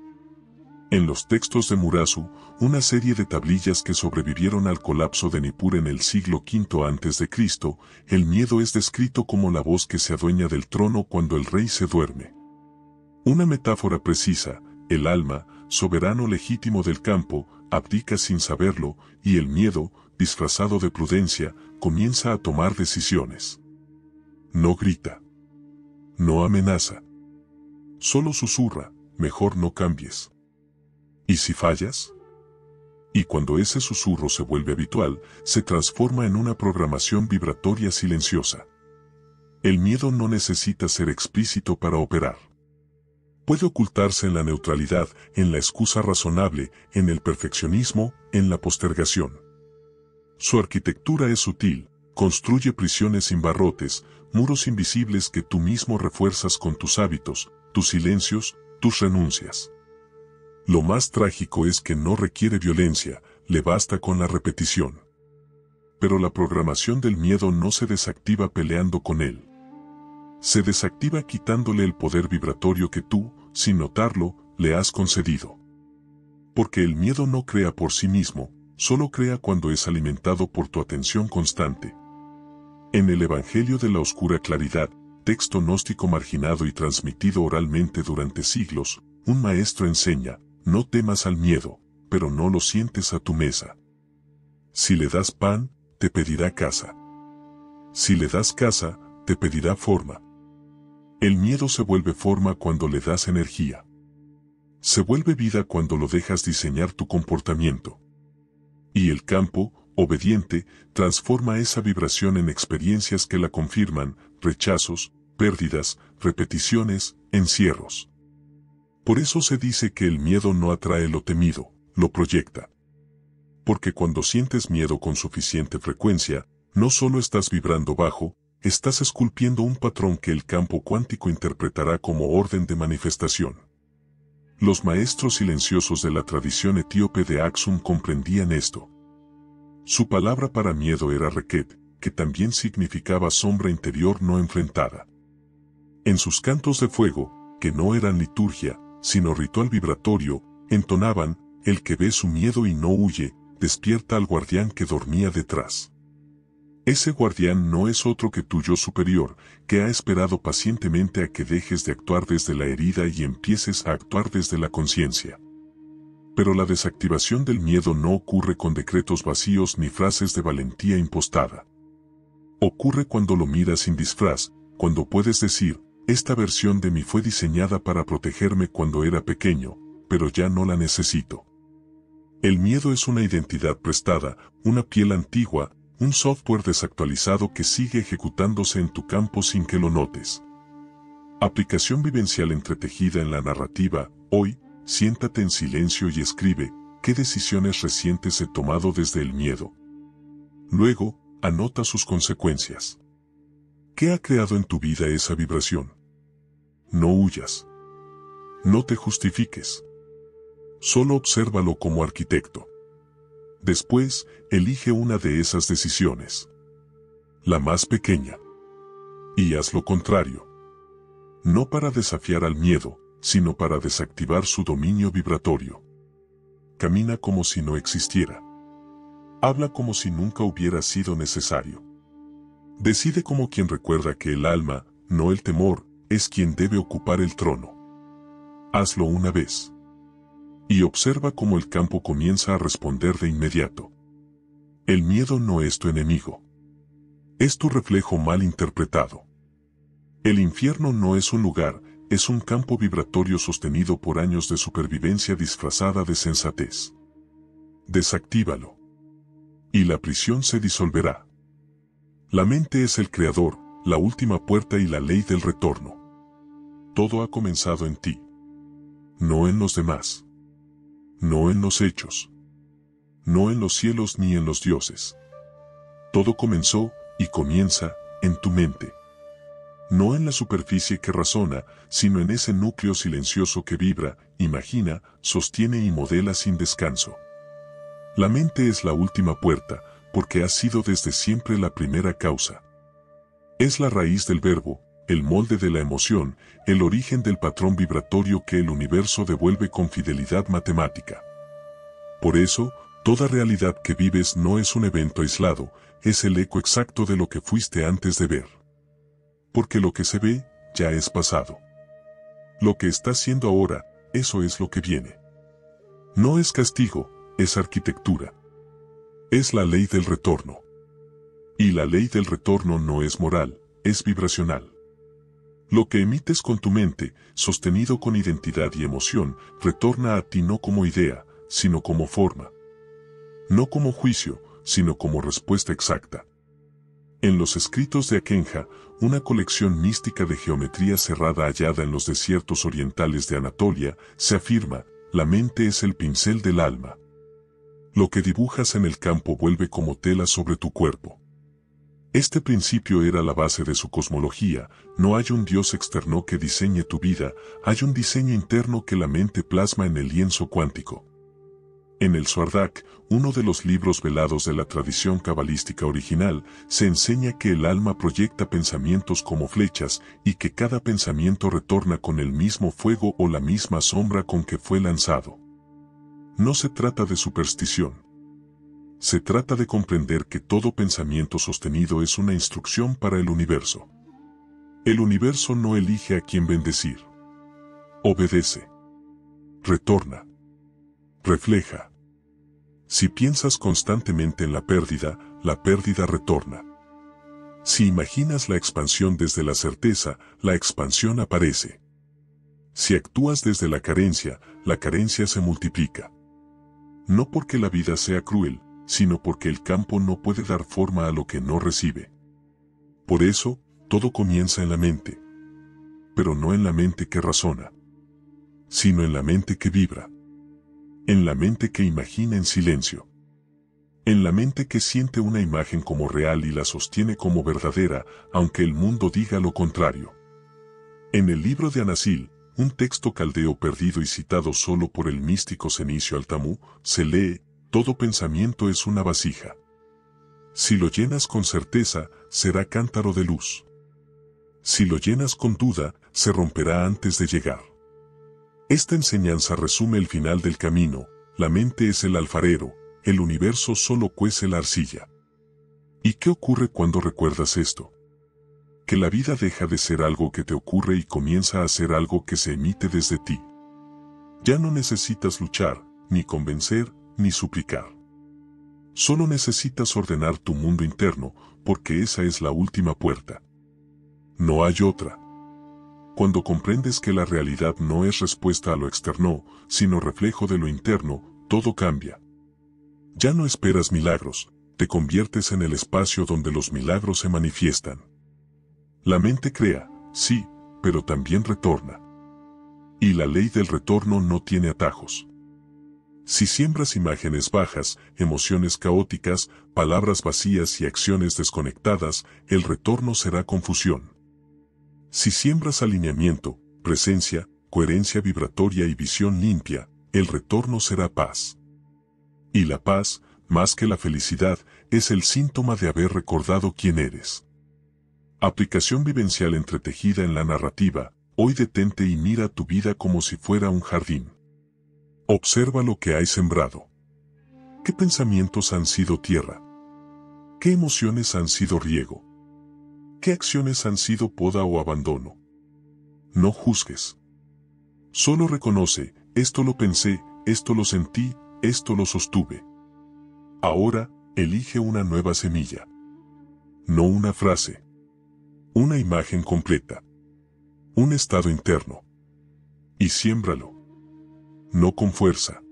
En los textos de Murasu, una serie de tablillas que sobrevivieron al colapso de Nippur en el siglo V a.C., el miedo es descrito como la voz que se adueña del trono cuando el rey se duerme. Una metáfora precisa, el alma, soberano legítimo del campo, abdica sin saberlo, y el miedo, disfrazado de prudencia, comienza a tomar decisiones. No grita. No amenaza. Solo susurra, mejor no cambies. ¿Y si fallas? Y cuando ese susurro se vuelve habitual, se transforma en una programación vibratoria silenciosa. El miedo no necesita ser explícito para operar. Puede ocultarse en la neutralidad, en la excusa razonable, en el perfeccionismo, en la postergación. Su arquitectura es sutil, construye prisiones sin barrotes, muros invisibles que tú mismo refuerzas con tus hábitos, tus silencios, tus renuncias. Lo más trágico es que no requiere violencia, le basta con la repetición. Pero la programación del miedo no se desactiva peleando con él. Se desactiva quitándole el poder vibratorio que tú, sin notarlo, le has concedido. Porque el miedo no crea por sí mismo, solo crea cuando es alimentado por tu atención constante. En el Evangelio de la Oscura Claridad, texto gnóstico marginado y transmitido oralmente durante siglos, un maestro enseña, no temas al miedo, pero no lo sientes a tu mesa. Si le das pan, te pedirá casa. Si le das casa, te pedirá forma. El miedo se vuelve forma cuando le das energía. Se vuelve vida cuando lo dejas diseñar tu comportamiento. Y el campo, obediente, transforma esa vibración en experiencias que la confirman, rechazos, pérdidas, repeticiones, encierros. Por eso se dice que el miedo no atrae lo temido, lo proyecta. Porque cuando sientes miedo con suficiente frecuencia, no solo estás vibrando bajo, estás esculpiendo un patrón que el campo cuántico interpretará como orden de manifestación. Los maestros silenciosos de la tradición etíope de Aksum comprendían esto. Su palabra para miedo era reket, que también significaba sombra interior no enfrentada. En sus cantos de fuego, que no eran liturgia, sino ritual vibratorio, entonaban: el que ve su miedo y no huye, despierta al guardián que dormía detrás. Ese guardián no es otro que tu yo superior, que ha esperado pacientemente a que dejes de actuar desde la herida y empieces a actuar desde la conciencia. Pero la desactivación del miedo no ocurre con decretos vacíos ni frases de valentía impostada. Ocurre cuando lo miras sin disfraz, cuando puedes decir: esta versión de mí fue diseñada para protegerme cuando era pequeño, pero ya no la necesito. El miedo es una identidad prestada, una piel antigua, un software desactualizado que sigue ejecutándose en tu campo sin que lo notes. Aplicación vivencial entretejida en la narrativa. Hoy, siéntate en silencio y escribe: ¿qué decisiones recientes he tomado desde el miedo? Luego, anota sus consecuencias. ¿Qué ha creado en tu vida esa vibración? No huyas. No te justifiques. Solo obsérvalo como arquitecto. Después, elige una de esas decisiones. La más pequeña. Y haz lo contrario. No para desafiar al miedo, sino para desactivar su dominio vibratorio. Camina como si no existiera. Habla como si nunca hubiera sido necesario. Decide como quien recuerda que el alma, no el temor, es quien debe ocupar el trono. Hazlo una vez. Y observa cómo el campo comienza a responder de inmediato. El miedo no es tu enemigo. Es tu reflejo mal interpretado. El infierno no es un lugar, es un campo vibratorio sostenido por años de supervivencia disfrazada de sensatez. Desactívalo. Y la prisión se disolverá. La mente es el creador, la última puerta y la ley del retorno. Todo ha comenzado en ti. No en los demás. No en los hechos. No en los cielos ni en los dioses. Todo comenzó, y comienza, en tu mente. No en la superficie que razona, sino en ese núcleo silencioso que vibra, imagina, sostiene y modela sin descanso. La mente es la última puerta, porque ha sido desde siempre la primera causa. Es la raíz del verbo, el molde de la emoción, el origen del patrón vibratorio que el universo devuelve con fidelidad matemática. Por eso, toda realidad que vives no es un evento aislado, es el eco exacto de lo que fuiste antes de ver. Porque lo que se ve, ya es pasado. Lo que estás siendo ahora, eso es lo que viene. No es castigo, es arquitectura. Es la ley del retorno. Y la ley del retorno no es moral, es vibracional. Lo que emites con tu mente, sostenido con identidad y emoción, retorna a ti no como idea, sino como forma. No como juicio, sino como respuesta exacta. En los escritos de Akenja, una colección mística de geometría cerrada hallada en los desiertos orientales de Anatolia, se afirma: la mente es el pincel del alma. Lo que dibujas en el campo vuelve como tela sobre tu cuerpo. Este principio era la base de su cosmología. No hay un Dios externo que diseñe tu vida, hay un diseño interno que la mente plasma en el lienzo cuántico. En el Suardak, uno de los libros velados de la tradición cabalística original, se enseña que el alma proyecta pensamientos como flechas y que cada pensamiento retorna con el mismo fuego o la misma sombra con que fue lanzado. No se trata de superstición. Se trata de comprender que todo pensamiento sostenido es una instrucción para el universo. El universo no elige a quién bendecir. Obedece. Retorna. Refleja. Si piensas constantemente en la pérdida retorna. Si imaginas la expansión desde la certeza, la expansión aparece. Si actúas desde la carencia se multiplica. No porque la vida sea cruel, sino porque el campo no puede dar forma a lo que no recibe. Por eso, todo comienza en la mente. Pero no en la mente que razona, sino en la mente que vibra. En la mente que imagina en silencio. En la mente que siente una imagen como real y la sostiene como verdadera, aunque el mundo diga lo contrario. En el libro de Anasil, un texto caldeo perdido y citado solo por el místico Cenicio Altamú, se lee: todo pensamiento es una vasija. Si lo llenas con certeza, será cántaro de luz. Si lo llenas con duda, se romperá antes de llegar. Esta enseñanza resume el final del camino: la mente es el alfarero, el universo solo cuece la arcilla. ¿Y qué ocurre cuando recuerdas esto? Que la vida deja de ser algo que te ocurre y comienza a ser algo que se emite desde ti. Ya no necesitas luchar, ni convencer, ni suplicar. Solo necesitas ordenar tu mundo interno, porque esa es la última puerta. No hay otra. Cuando comprendes que la realidad no es respuesta a lo externo, sino reflejo de lo interno, todo cambia. Ya no esperas milagros, te conviertes en el espacio donde los milagros se manifiestan. La mente crea, sí, pero también retorna. Y la ley del retorno no tiene atajos. Si siembras imágenes bajas, emociones caóticas, palabras vacías y acciones desconectadas, el retorno será confusión. Si siembras alineamiento, presencia, coherencia vibratoria y visión limpia, el retorno será paz. Y la paz, más que la felicidad, es el síntoma de haber recordado quién eres. Aplicación vivencial entretejida en la narrativa: hoy detente y mira tu vida como si fuera un jardín. Observa lo que hay sembrado. ¿Qué pensamientos han sido tierra? ¿Qué emociones han sido riego? ¿Qué acciones han sido poda o abandono? No juzgues. Solo reconoce: esto lo pensé, esto lo sentí, esto lo sostuve. Ahora, elige una nueva semilla. No una frase. Una imagen completa. Un estado interno. Y siémbralo. No con fuerza,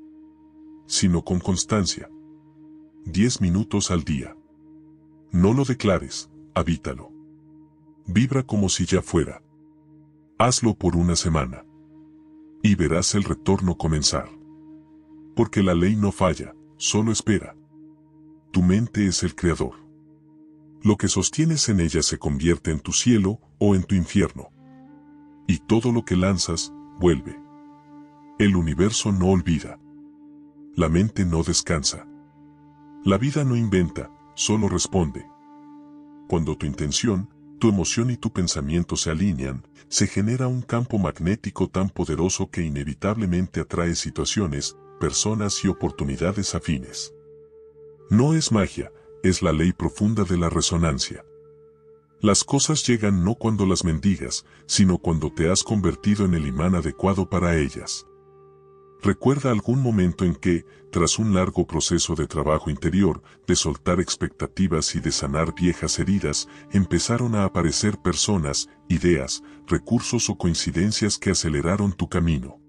sino con constancia. 10 minutos al día. No lo declares, habítalo. Vibra como si ya fuera. Hazlo por una semana. Y verás el retorno comenzar. Porque la ley no falla, solo espera. Tu mente es el creador. Lo que sostienes en ella se convierte en tu cielo o en tu infierno. Y todo lo que lanzas, vuelve. El universo no olvida. La mente no descansa. La vida no inventa, solo responde. Cuando tu intención, tu emoción y tu pensamiento se alinean, se genera un campo magnético tan poderoso que inevitablemente atrae situaciones, personas y oportunidades afines. No es magia, es la ley profunda de la resonancia. Las cosas llegan no cuando las mendigas, sino cuando te has convertido en el imán adecuado para ellas. Recuerda algún momento en que, tras un largo proceso de trabajo interior, de soltar expectativas y de sanar viejas heridas, empezaron a aparecer personas, ideas, recursos o coincidencias que aceleraron tu camino.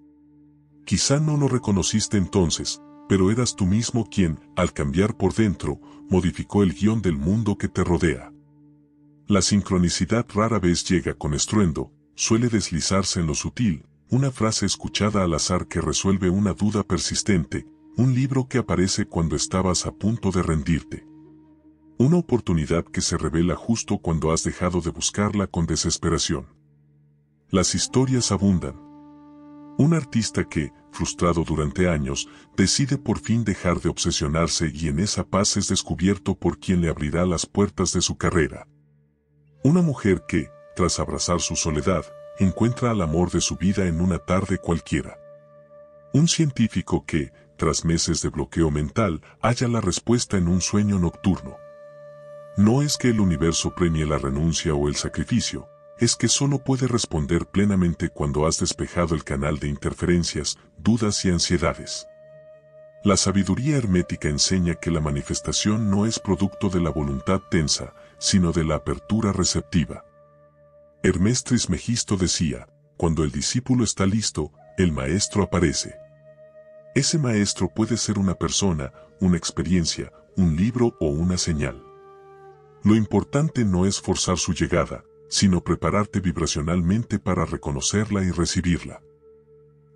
Quizá no lo reconociste entonces, pero eras tú mismo quien, al cambiar por dentro, modificó el guión del mundo que te rodea. La sincronicidad rara vez llega con estruendo, suele deslizarse en lo sutil. Una frase escuchada al azar que resuelve una duda persistente, un libro que aparece cuando estabas a punto de rendirte. Una oportunidad que se revela justo cuando has dejado de buscarla con desesperación. Las historias abundan. Un artista que, frustrado durante años, decide por fin dejar de obsesionarse y en esa paz es descubierto por quien le abrirá las puertas de su carrera. Una mujer que, tras abrazar su soledad, encuentra al amor de su vida en una tarde cualquiera. Un científico que, tras meses de bloqueo mental, halla la respuesta en un sueño nocturno. No es que el universo premie la renuncia o el sacrificio, es que solo puede responder plenamente cuando has despejado el canal de interferencias, dudas y ansiedades. La sabiduría hermética enseña que la manifestación no es producto de la voluntad tensa, sino de la apertura receptiva. Hermés Trismegisto decía: cuando el discípulo está listo, el maestro aparece. Ese maestro puede ser una persona, una experiencia, un libro o una señal. Lo importante no es forzar su llegada, sino prepararte vibracionalmente para reconocerla y recibirla.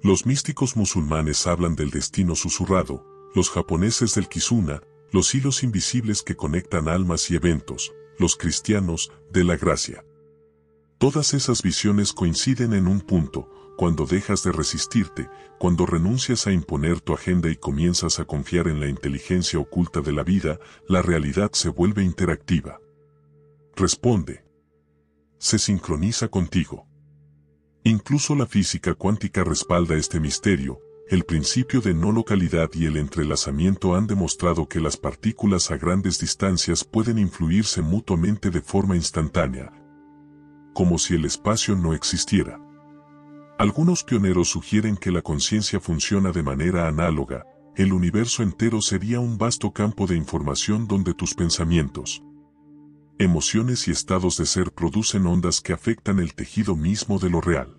Los místicos musulmanes hablan del destino susurrado, los japoneses del Kizuna, los hilos invisibles que conectan almas y eventos, los cristianos, de la gracia. Todas esas visiones coinciden en un punto: cuando dejas de resistirte, cuando renuncias a imponer tu agenda y comienzas a confiar en la inteligencia oculta de la vida, la realidad se vuelve interactiva. Responde. Se sincroniza contigo. Incluso la física cuántica respalda este misterio. El principio de no localidad y el entrelazamiento han demostrado que las partículas a grandes distancias pueden influirse mutuamente de forma instantánea, como si el espacio no existiera. Algunos pioneros sugieren que la conciencia funciona de manera análoga. El universo entero sería un vasto campo de información donde tus pensamientos, emociones y estados de ser producen ondas que afectan el tejido mismo de lo real.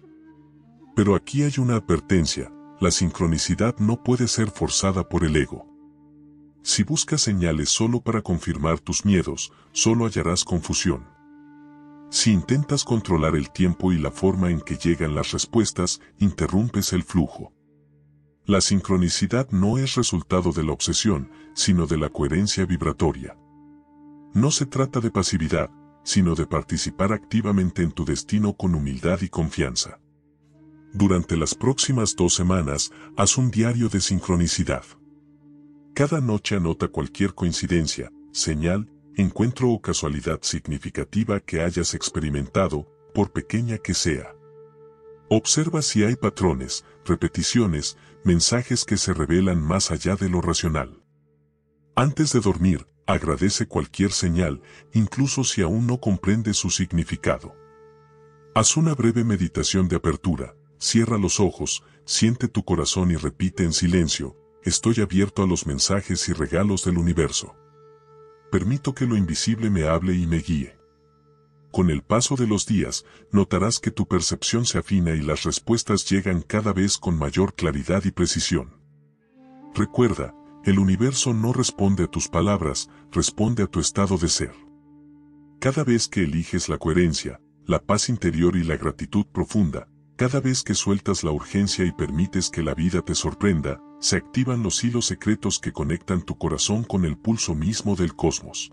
Pero aquí hay una advertencia: la sincronicidad no puede ser forzada por el ego. Si buscas señales solo para confirmar tus miedos, solo hallarás confusión. Si intentas controlar el tiempo y la forma en que llegan las respuestas, interrumpes el flujo. La sincronicidad no es resultado de la obsesión, sino de la coherencia vibratoria. No se trata de pasividad, sino de participar activamente en tu destino con humildad y confianza. Durante las próximas 2 semanas, haz un diario de sincronicidad. Cada noche anota cualquier coincidencia, señal, encuentro o casualidad significativa que hayas experimentado, por pequeña que sea. Observa si hay patrones, repeticiones, mensajes que se revelan más allá de lo racional. Antes de dormir, agradece cualquier señal, incluso si aún no comprendes su significado. Haz una breve meditación de apertura. Cierra los ojos, siente tu corazón y repite en silencio: estoy abierto a los mensajes y regalos del universo. Permito que lo invisible me hable y me guíe. Con el paso de los días, notarás que tu percepción se afina y las respuestas llegan cada vez con mayor claridad y precisión. Recuerda, el universo no responde a tus palabras, responde a tu estado de ser. Cada vez que eliges la coherencia, la paz interior y la gratitud profunda, cada vez que sueltas la urgencia y permites que la vida te sorprenda, se activan los hilos secretos que conectan tu corazón con el pulso mismo del cosmos.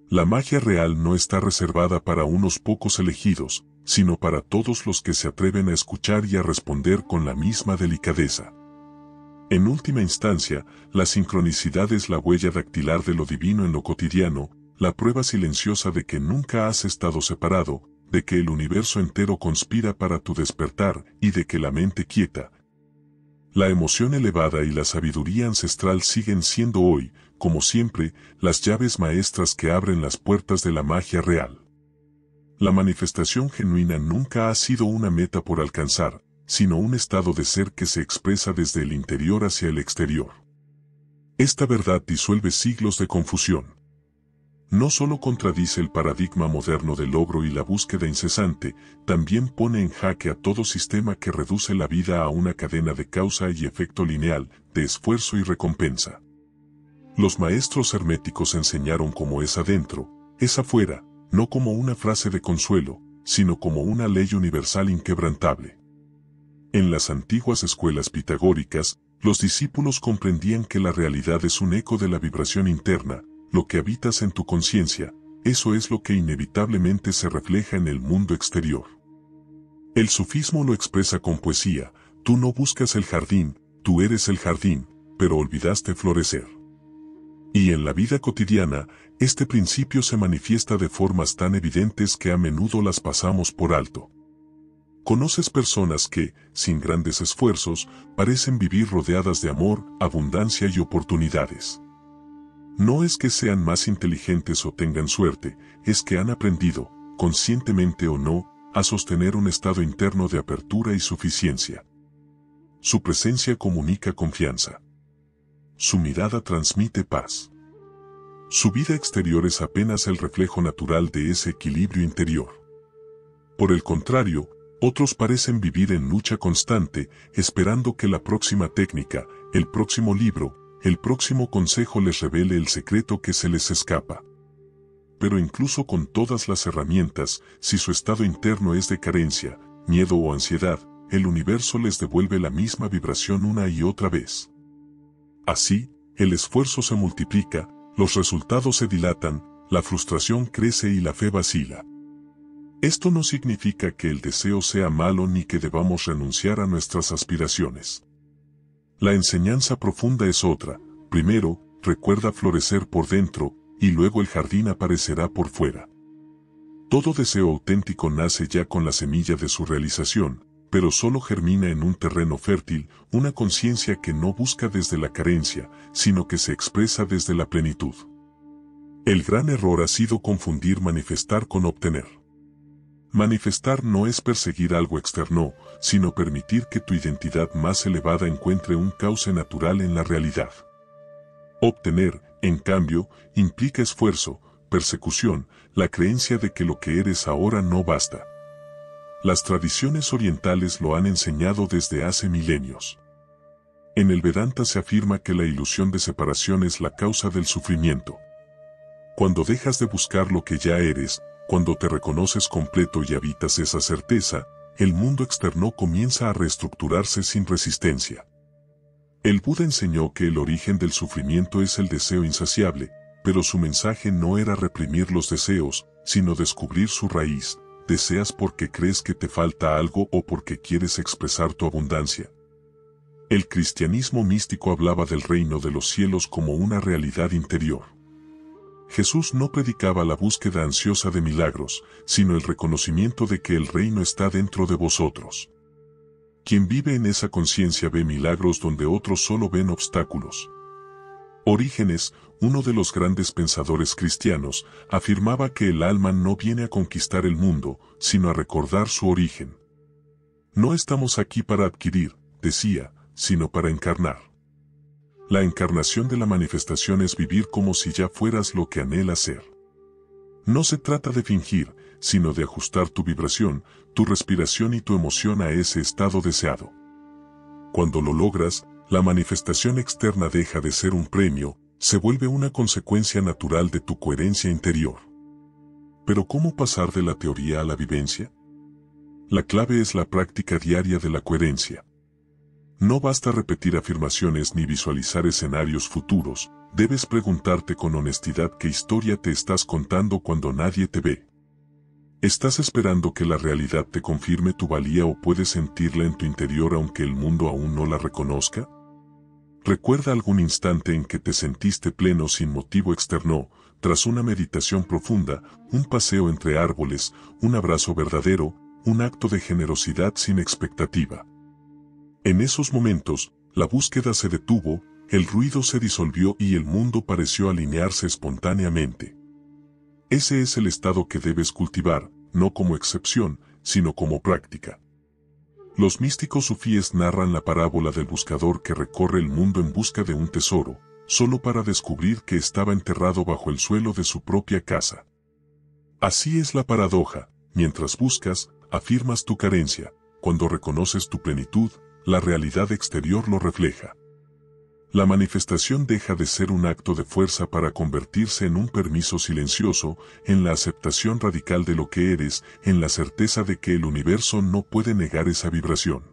La magia real no está reservada para unos pocos elegidos, sino para todos los que se atreven a escuchar y a responder con la misma delicadeza. En última instancia, la sincronicidad es la huella dactilar de lo divino en lo cotidiano, la prueba silenciosa de que nunca has estado separado, de que el universo entero conspira para tu despertar y de que la mente quieta, la emoción elevada y la sabiduría ancestral siguen siendo hoy, como siempre, las llaves maestras que abren las puertas de la magia real. La manifestación genuina nunca ha sido una meta por alcanzar, sino un estado de ser que se expresa desde el interior hacia el exterior. Esta verdad disuelve siglos de confusión. No solo contradice el paradigma moderno del logro y la búsqueda incesante, también pone en jaque a todo sistema que reduce la vida a una cadena de causa y efecto lineal, de esfuerzo y recompensa. Los maestros herméticos enseñaron cómo es adentro, es afuera, no como una frase de consuelo, sino como una ley universal inquebrantable. En las antiguas escuelas pitagóricas, los discípulos comprendían que la realidad es un eco de la vibración interna. Lo que habitas en tu conciencia, eso es lo que inevitablemente se refleja en el mundo exterior. El sufismo lo expresa con poesía: tú no buscas el jardín, tú eres el jardín, pero olvidaste florecer. Y en la vida cotidiana, este principio se manifiesta de formas tan evidentes que a menudo las pasamos por alto. ¿Conoces personas que, sin grandes esfuerzos, parecen vivir rodeadas de amor, abundancia y oportunidades? No es que sean más inteligentes o tengan suerte, es que han aprendido, conscientemente o no, a sostener un estado interno de apertura y suficiencia. Su presencia comunica confianza. Su mirada transmite paz. Su vida exterior es apenas el reflejo natural de ese equilibrio interior. Por el contrario, otros parecen vivir en lucha constante, esperando que la próxima técnica, el próximo libro, el próximo consejo les revele el secreto que se les escapa. Pero incluso con todas las herramientas, si su estado interno es de carencia, miedo o ansiedad, el universo les devuelve la misma vibración una y otra vez. Así, el esfuerzo se multiplica, los resultados se dilatan, la frustración crece y la fe vacila. Esto no significa que el deseo sea malo ni que debamos renunciar a nuestras aspiraciones. La enseñanza profunda es otra. Primero, recuerda florecer por dentro, y luego el jardín aparecerá por fuera. Todo deseo auténtico nace ya con la semilla de su realización, pero solo germina en un terreno fértil, una conciencia que no busca desde la carencia, sino que se expresa desde la plenitud. El gran error ha sido confundir manifestar con obtener. Manifestar no es perseguir algo externo, sino permitir que tu identidad más elevada encuentre un cauce natural en la realidad. Obtener, en cambio, implica esfuerzo, persecución, la creencia de que lo que eres ahora no basta. Las tradiciones orientales lo han enseñado desde hace milenios. En el Vedanta se afirma que la ilusión de separación es la causa del sufrimiento. Cuando dejas de buscar lo que ya eres, cuando te reconoces completo y habitas esa certeza, el mundo externo comienza a reestructurarse sin resistencia. El Buda enseñó que el origen del sufrimiento es el deseo insaciable, pero su mensaje no era reprimir los deseos, sino descubrir su raíz. ¿Deseas porque crees que te falta algo o porque quieres expresar tu abundancia? El cristianismo místico hablaba del reino de los cielos como una realidad interior. Jesús no predicaba la búsqueda ansiosa de milagros, sino el reconocimiento de que el reino está dentro de vosotros. Quien vive en esa conciencia ve milagros donde otros solo ven obstáculos. Orígenes, uno de los grandes pensadores cristianos, afirmaba que el alma no viene a conquistar el mundo, sino a recordar su origen. No estamos aquí para adquirir, decía, sino para encarnar. La encarnación de la manifestación es vivir como si ya fueras lo que anhelas ser. No se trata de fingir, sino de ajustar tu vibración, tu respiración y tu emoción a ese estado deseado. Cuando lo logras, la manifestación externa deja de ser un premio, se vuelve una consecuencia natural de tu coherencia interior. Pero ¿cómo pasar de la teoría a la vivencia? La clave es la práctica diaria de la coherencia. No basta repetir afirmaciones ni visualizar escenarios futuros, debes preguntarte con honestidad qué historia te estás contando cuando nadie te ve. ¿Estás esperando que la realidad te confirme tu valía o puedes sentirla en tu interior aunque el mundo aún no la reconozca? ¿Recuerda algún instante en que te sentiste pleno sin motivo externo, tras una meditación profunda, un paseo entre árboles, un abrazo verdadero, un acto de generosidad sin expectativa? En esos momentos, la búsqueda se detuvo, el ruido se disolvió y el mundo pareció alinearse espontáneamente. Ese es el estado que debes cultivar, no como excepción, sino como práctica. Los místicos sufíes narran la parábola del buscador que recorre el mundo en busca de un tesoro, solo para descubrir que estaba enterrado bajo el suelo de su propia casa. Así es la paradoja, mientras buscas, afirmas tu carencia, cuando reconoces tu plenitud, la realidad exterior lo refleja. La manifestación deja de ser un acto de fuerza para convertirse en un permiso silencioso, en la aceptación radical de lo que eres, en la certeza de que el universo no puede negar esa vibración.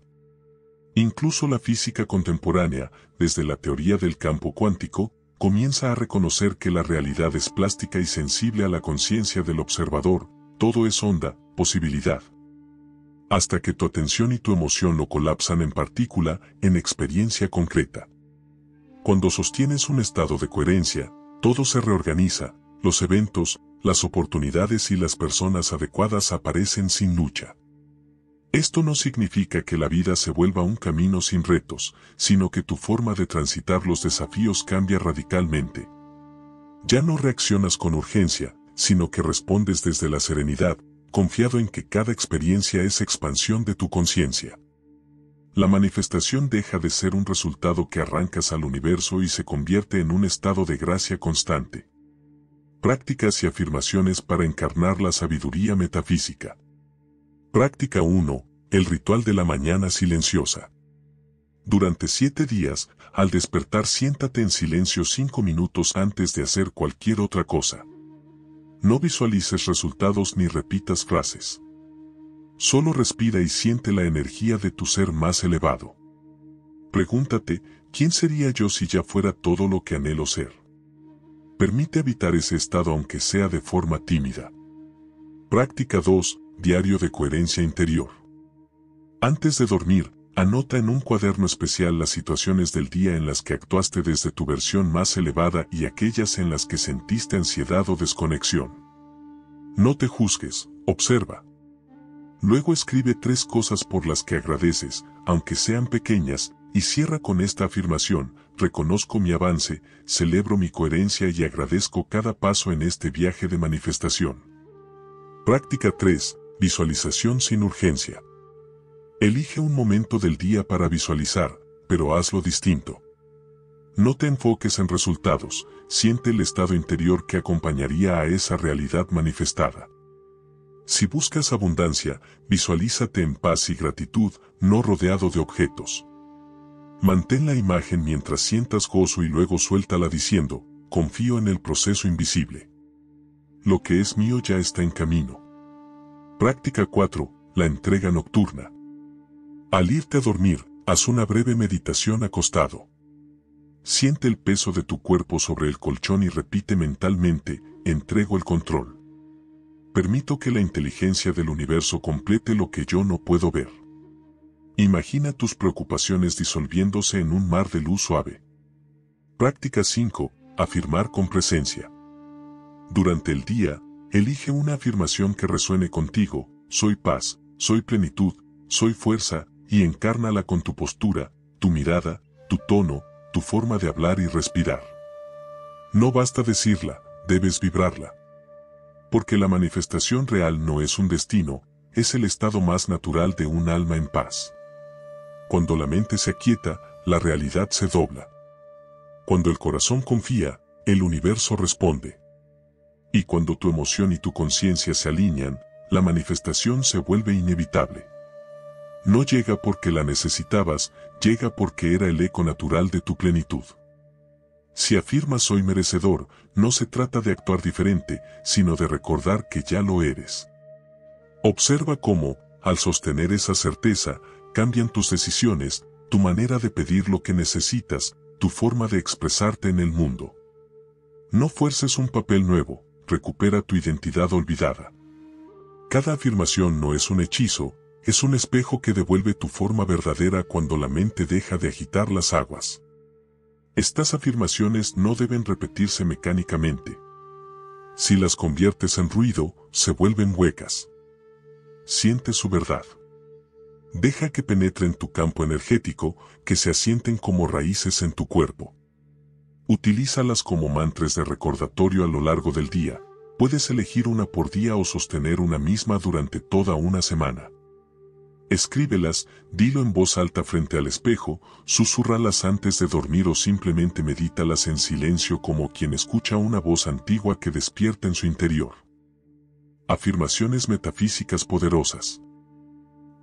Incluso la física contemporánea, desde la teoría del campo cuántico, comienza a reconocer que la realidad es plástica y sensible a la conciencia del observador, todo es onda, posibilidad. Hasta que tu atención y tu emoción lo colapsan en partícula, en experiencia concreta. Cuando sostienes un estado de coherencia, todo se reorganiza, los eventos, las oportunidades y las personas adecuadas aparecen sin lucha. Esto no significa que la vida se vuelva un camino sin retos, sino que tu forma de transitar los desafíos cambia radicalmente. Ya no reaccionas con urgencia, sino que respondes desde la serenidad, confiado en que cada experiencia es expansión de tu conciencia. La manifestación deja de ser un resultado que arrancas al universo y se convierte en un estado de gracia constante. Prácticas y afirmaciones para encarnar la sabiduría metafísica. Práctica 1. El ritual de la mañana silenciosa. Durante 7 días, al despertar siéntate en silencio 5 minutos antes de hacer cualquier otra cosa. No visualices resultados ni repitas frases. Solo respira y siente la energía de tu ser más elevado. Pregúntate, ¿quién sería yo si ya fuera todo lo que anhelo ser? Permite habitar ese estado aunque sea de forma tímida. Práctica 2. Diario de coherencia interior. Antes de dormir, anota en un cuaderno especial las situaciones del día en las que actuaste desde tu versión más elevada y aquellas en las que sentiste ansiedad o desconexión. No te juzgues, observa. Luego escribe 3 cosas por las que agradeces, aunque sean pequeñas, y cierra con esta afirmación: reconozco mi avance, celebro mi coherencia y agradezco cada paso en este viaje de manifestación. Práctica 3. Visualización sin urgencia. Elige un momento del día para visualizar, pero hazlo distinto. No te enfoques en resultados, siente el estado interior que acompañaría a esa realidad manifestada. Si buscas abundancia, visualízate en paz y gratitud, no rodeado de objetos. Mantén la imagen mientras sientas gozo y luego suéltala diciendo: confío en el proceso invisible. Lo que es mío ya está en camino. Práctica 4. La entrega nocturna. Al irte a dormir, haz una breve meditación acostado. Siente el peso de tu cuerpo sobre el colchón y repite mentalmente: entrego el control. Permito que la inteligencia del universo complete lo que yo no puedo ver. Imagina tus preocupaciones disolviéndose en un mar de luz suave. Práctica 5. Afirmar con presencia. Durante el día, elige una afirmación que resuene contigo: soy paz, soy plenitud, soy fuerza, y encárnala con tu postura, tu mirada, tu tono, tu forma de hablar y respirar. No basta decirla, debes vibrarla. Porque la manifestación real no es un destino, es el estado más natural de un alma en paz. Cuando la mente se aquieta, la realidad se dobla. Cuando el corazón confía, el universo responde. Y cuando tu emoción y tu conciencia se alinean, la manifestación se vuelve inevitable. No llega porque la necesitabas, llega porque era el eco natural de tu plenitud. Si afirmas soy merecedor, no se trata de actuar diferente, sino de recordar que ya lo eres. Observa cómo, al sostener esa certeza, cambian tus decisiones, tu manera de pedir lo que necesitas, tu forma de expresarte en el mundo. No fuerces un papel nuevo, recupera tu identidad olvidada. Cada afirmación no es un hechizo, es un espejo que devuelve tu forma verdadera cuando la mente deja de agitar las aguas. Estas afirmaciones no deben repetirse mecánicamente. Si las conviertes en ruido, se vuelven huecas. Siente su verdad. Deja que penetren tu campo energético, que se asienten como raíces en tu cuerpo. Utilízalas como mantras de recordatorio a lo largo del día. Puedes elegir una por día o sostener una misma durante toda una semana. Escríbelas, dilo en voz alta frente al espejo, susúrralas antes de dormir o simplemente medítalas en silencio como quien escucha una voz antigua que despierta en su interior. Afirmaciones metafísicas poderosas.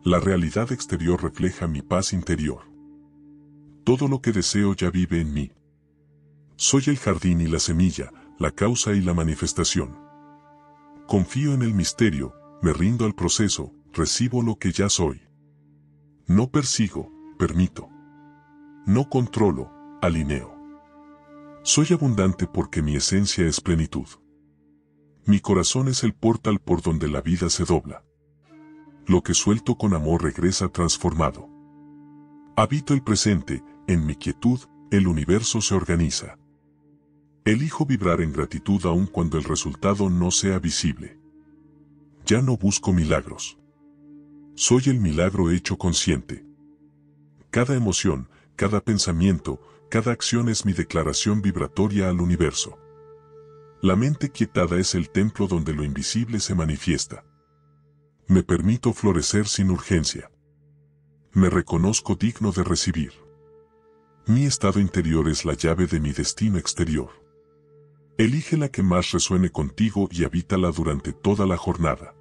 La realidad exterior refleja mi paz interior. Todo lo que deseo ya vive en mí. Soy el jardín y la semilla, la causa y la manifestación. Confío en el misterio, me rindo al proceso, recibo lo que ya soy. No persigo, permito. No controlo, alineo. Soy abundante porque mi esencia es plenitud. Mi corazón es el portal por donde la vida se dobla. Lo que suelto con amor regresa transformado. Habito el presente, en mi quietud, el universo se organiza. Elijo vibrar en gratitud aun cuando el resultado no sea visible. Ya no busco milagros. Soy el milagro hecho consciente. Cada emoción, cada pensamiento, cada acción es mi declaración vibratoria al universo. La mente quietada es el templo donde lo invisible se manifiesta. Me permito florecer sin urgencia. Me reconozco digno de recibir. Mi estado interior es la llave de mi destino exterior. Elige la que más resuene contigo y habítala durante toda la jornada.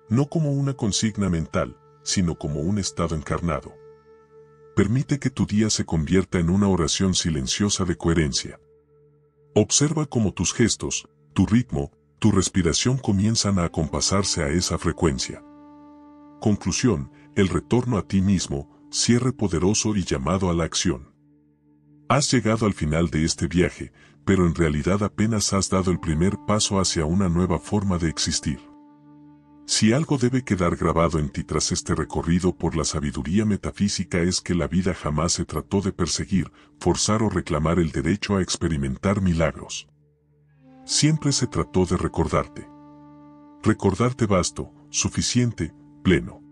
No como una consigna mental, sino como un estado encarnado. Permite que tu día se convierta en una oración silenciosa de coherencia. Observa cómo tus gestos, tu ritmo, tu respiración comienzan a acompasarse a esa frecuencia. Conclusión, el retorno a ti mismo, cierre poderoso y llamado a la acción. Has llegado al final de este viaje, pero en realidad apenas has dado el primer paso hacia una nueva forma de existir. Si algo debe quedar grabado en ti tras este recorrido por la sabiduría metafísica es que la vida jamás se trató de perseguir, forzar o reclamar el derecho a experimentar milagros. Siempre se trató de recordarte. Recordarte vasto, suficiente, pleno.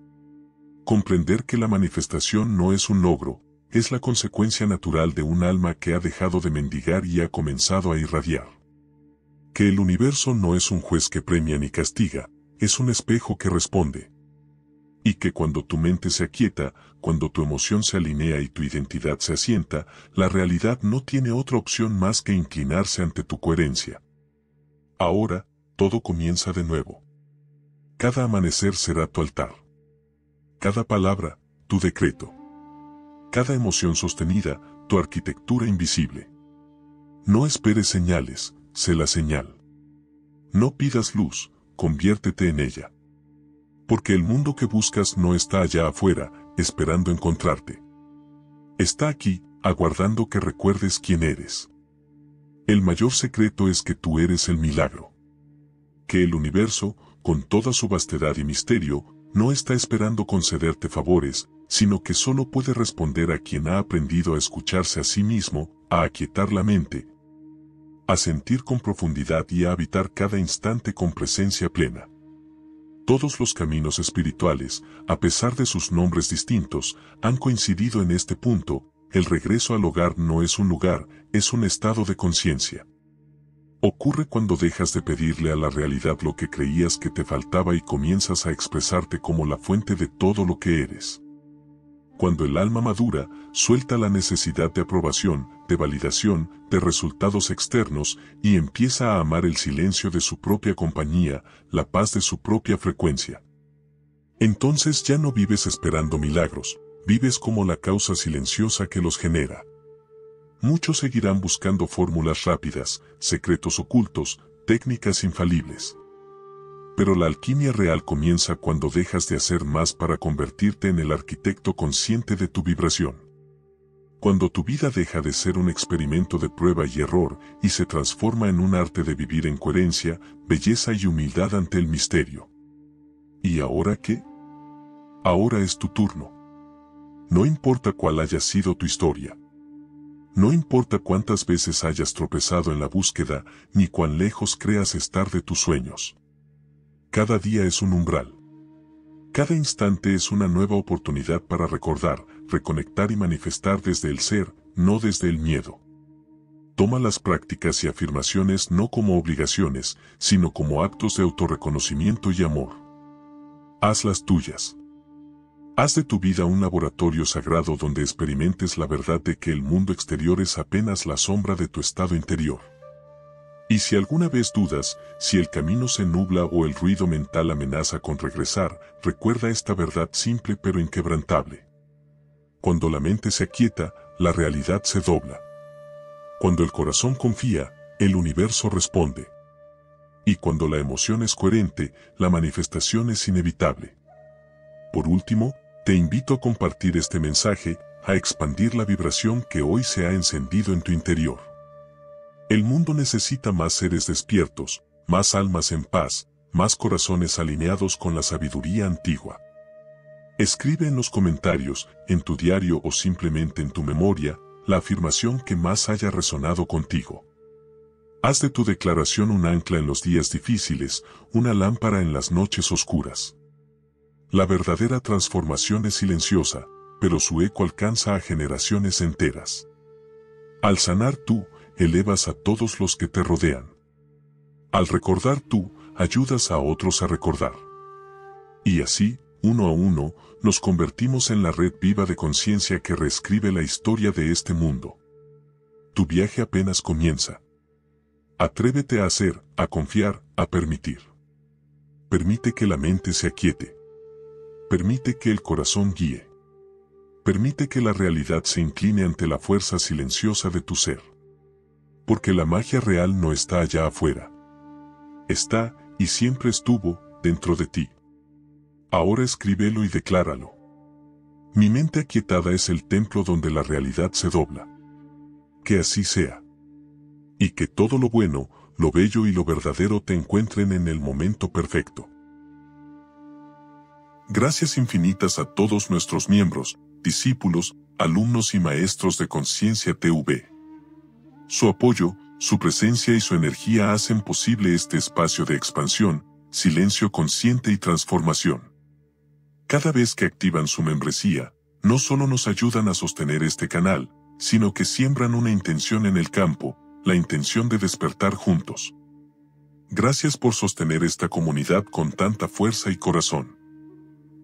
Comprender que la manifestación no es un logro, es la consecuencia natural de un alma que ha dejado de mendigar y ha comenzado a irradiar. Que el universo no es un juez que premia ni castiga, es un espejo que responde. Y que cuando tu mente se aquieta, cuando tu emoción se alinea y tu identidad se asienta, la realidad no tiene otra opción más que inclinarse ante tu coherencia. Ahora, todo comienza de nuevo. Cada amanecer será tu altar. Cada palabra, tu decreto. Cada emoción sostenida, tu arquitectura invisible. No esperes señales, sé la señal. No pidas luz, conviértete en ella. Porque el mundo que buscas no está allá afuera, esperando encontrarte. Está aquí, aguardando que recuerdes quién eres. El mayor secreto es que tú eres el milagro. Que el universo, con toda su vastedad y misterio, no está esperando concederte favores, sino que solo puede responder a quien ha aprendido a escucharse a sí mismo, a aquietar la mente, a sentir con profundidad y a habitar cada instante con presencia plena. Todos los caminos espirituales, a pesar de sus nombres distintos, han coincidido en este punto: el regreso al hogar no es un lugar, es un estado de conciencia. Ocurre cuando dejas de pedirle a la realidad lo que creías que te faltaba y comienzas a expresarte como la fuente de todo lo que eres. Cuando el alma madura, suelta la necesidad de aprobación, de validación, de resultados externos, y empieza a amar el silencio de su propia compañía, la paz de su propia frecuencia. Entonces ya no vives esperando milagros, vives como la causa silenciosa que los genera. Muchos seguirán buscando fórmulas rápidas, secretos ocultos, técnicas infalibles. Pero la alquimia real comienza cuando dejas de hacer más para convertirte en el arquitecto consciente de tu vibración. Cuando tu vida deja de ser un experimento de prueba y error y se transforma en un arte de vivir en coherencia, belleza y humildad ante el misterio. ¿Y ahora qué? Ahora es tu turno. No importa cuál haya sido tu historia. No importa cuántas veces hayas tropezado en la búsqueda, ni cuán lejos creas estar de tus sueños. Cada día es un umbral. Cada instante es una nueva oportunidad para recordar, reconectar y manifestar desde el ser, no desde el miedo. Toma las prácticas y afirmaciones no como obligaciones, sino como actos de autorreconocimiento y amor. Hazlas tuyas. Haz de tu vida un laboratorio sagrado donde experimentes la verdad de que el mundo exterior es apenas la sombra de tu estado interior. Y si alguna vez dudas, si el camino se nubla o el ruido mental amenaza con regresar, recuerda esta verdad simple pero inquebrantable. Cuando la mente se aquieta, la realidad se dobla. Cuando el corazón confía, el universo responde. Y cuando la emoción es coherente, la manifestación es inevitable. Por último, te invito a compartir este mensaje, a expandir la vibración que hoy se ha encendido en tu interior. El mundo necesita más seres despiertos, más almas en paz, más corazones alineados con la sabiduría antigua. Escribe en los comentarios, en tu diario o simplemente en tu memoria, la afirmación que más haya resonado contigo. Haz de tu declaración un ancla en los días difíciles, una lámpara en las noches oscuras. La verdadera transformación es silenciosa, pero su eco alcanza a generaciones enteras. Al sanar tú, elevas a todos los que te rodean. Al recordar tú, ayudas a otros a recordar. Y así, uno a uno, nos convertimos en la red viva de conciencia que reescribe la historia de este mundo. Tu viaje apenas comienza. Atrévete a hacer, a confiar, a permitir. Permite que la mente se aquiete. Permite que el corazón guíe. Permite que la realidad se incline ante la fuerza silenciosa de tu ser. Porque la magia real no está allá afuera. Está, y siempre estuvo, dentro de ti. Ahora escríbelo y decláralo. Mi mente aquietada es el templo donde la realidad se dobla. Que así sea. Y que todo lo bueno, lo bello y lo verdadero te encuentren en el momento perfecto. Gracias infinitas a todos nuestros miembros, discípulos, alumnos y maestros de Conciencia TV. Su apoyo, su presencia y su energía hacen posible este espacio de expansión, silencio consciente y transformación. Cada vez que activan su membresía, no solo nos ayudan a sostener este canal, sino que siembran una intención en el campo, la intención de despertar juntos. Gracias por sostener esta comunidad con tanta fuerza y corazón.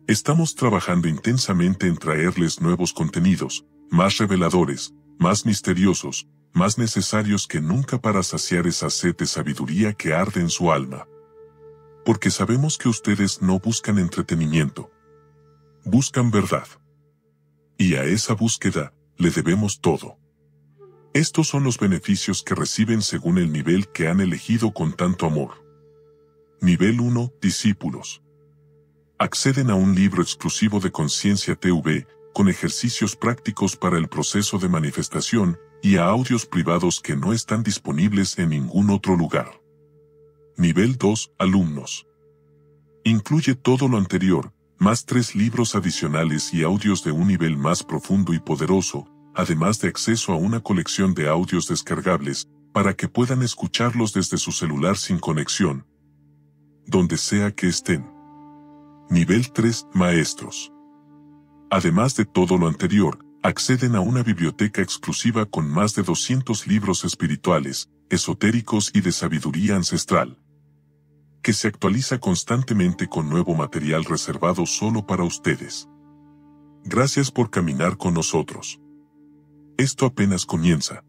Estamos trabajando intensamente en traerles nuevos contenidos, más reveladores, más misteriosos, más necesarios que nunca para saciar esa sed de sabiduría que arde en su alma. Porque sabemos que ustedes no buscan entretenimiento. Buscan verdad. Y a esa búsqueda, le debemos todo. Estos son los beneficios que reciben según el nivel que han elegido con tanto amor. Nivel 1, discípulos. Acceden a un libro exclusivo de Conciencia TV, con ejercicios prácticos para el proceso de manifestación, y a audios privados que no están disponibles en ningún otro lugar. Nivel 2, alumnos. Incluye todo lo anterior, más 3 libros adicionales y audios de un nivel más profundo y poderoso, además de acceso a una colección de audios descargables, para que puedan escucharlos desde su celular sin conexión, donde sea que estén. Nivel 3, maestros. Además de todo lo anterior, acceden a una biblioteca exclusiva con más de 200 libros espirituales, esotéricos y de sabiduría ancestral, que se actualiza constantemente con nuevo material reservado solo para ustedes. Gracias por caminar con nosotros. Esto apenas comienza.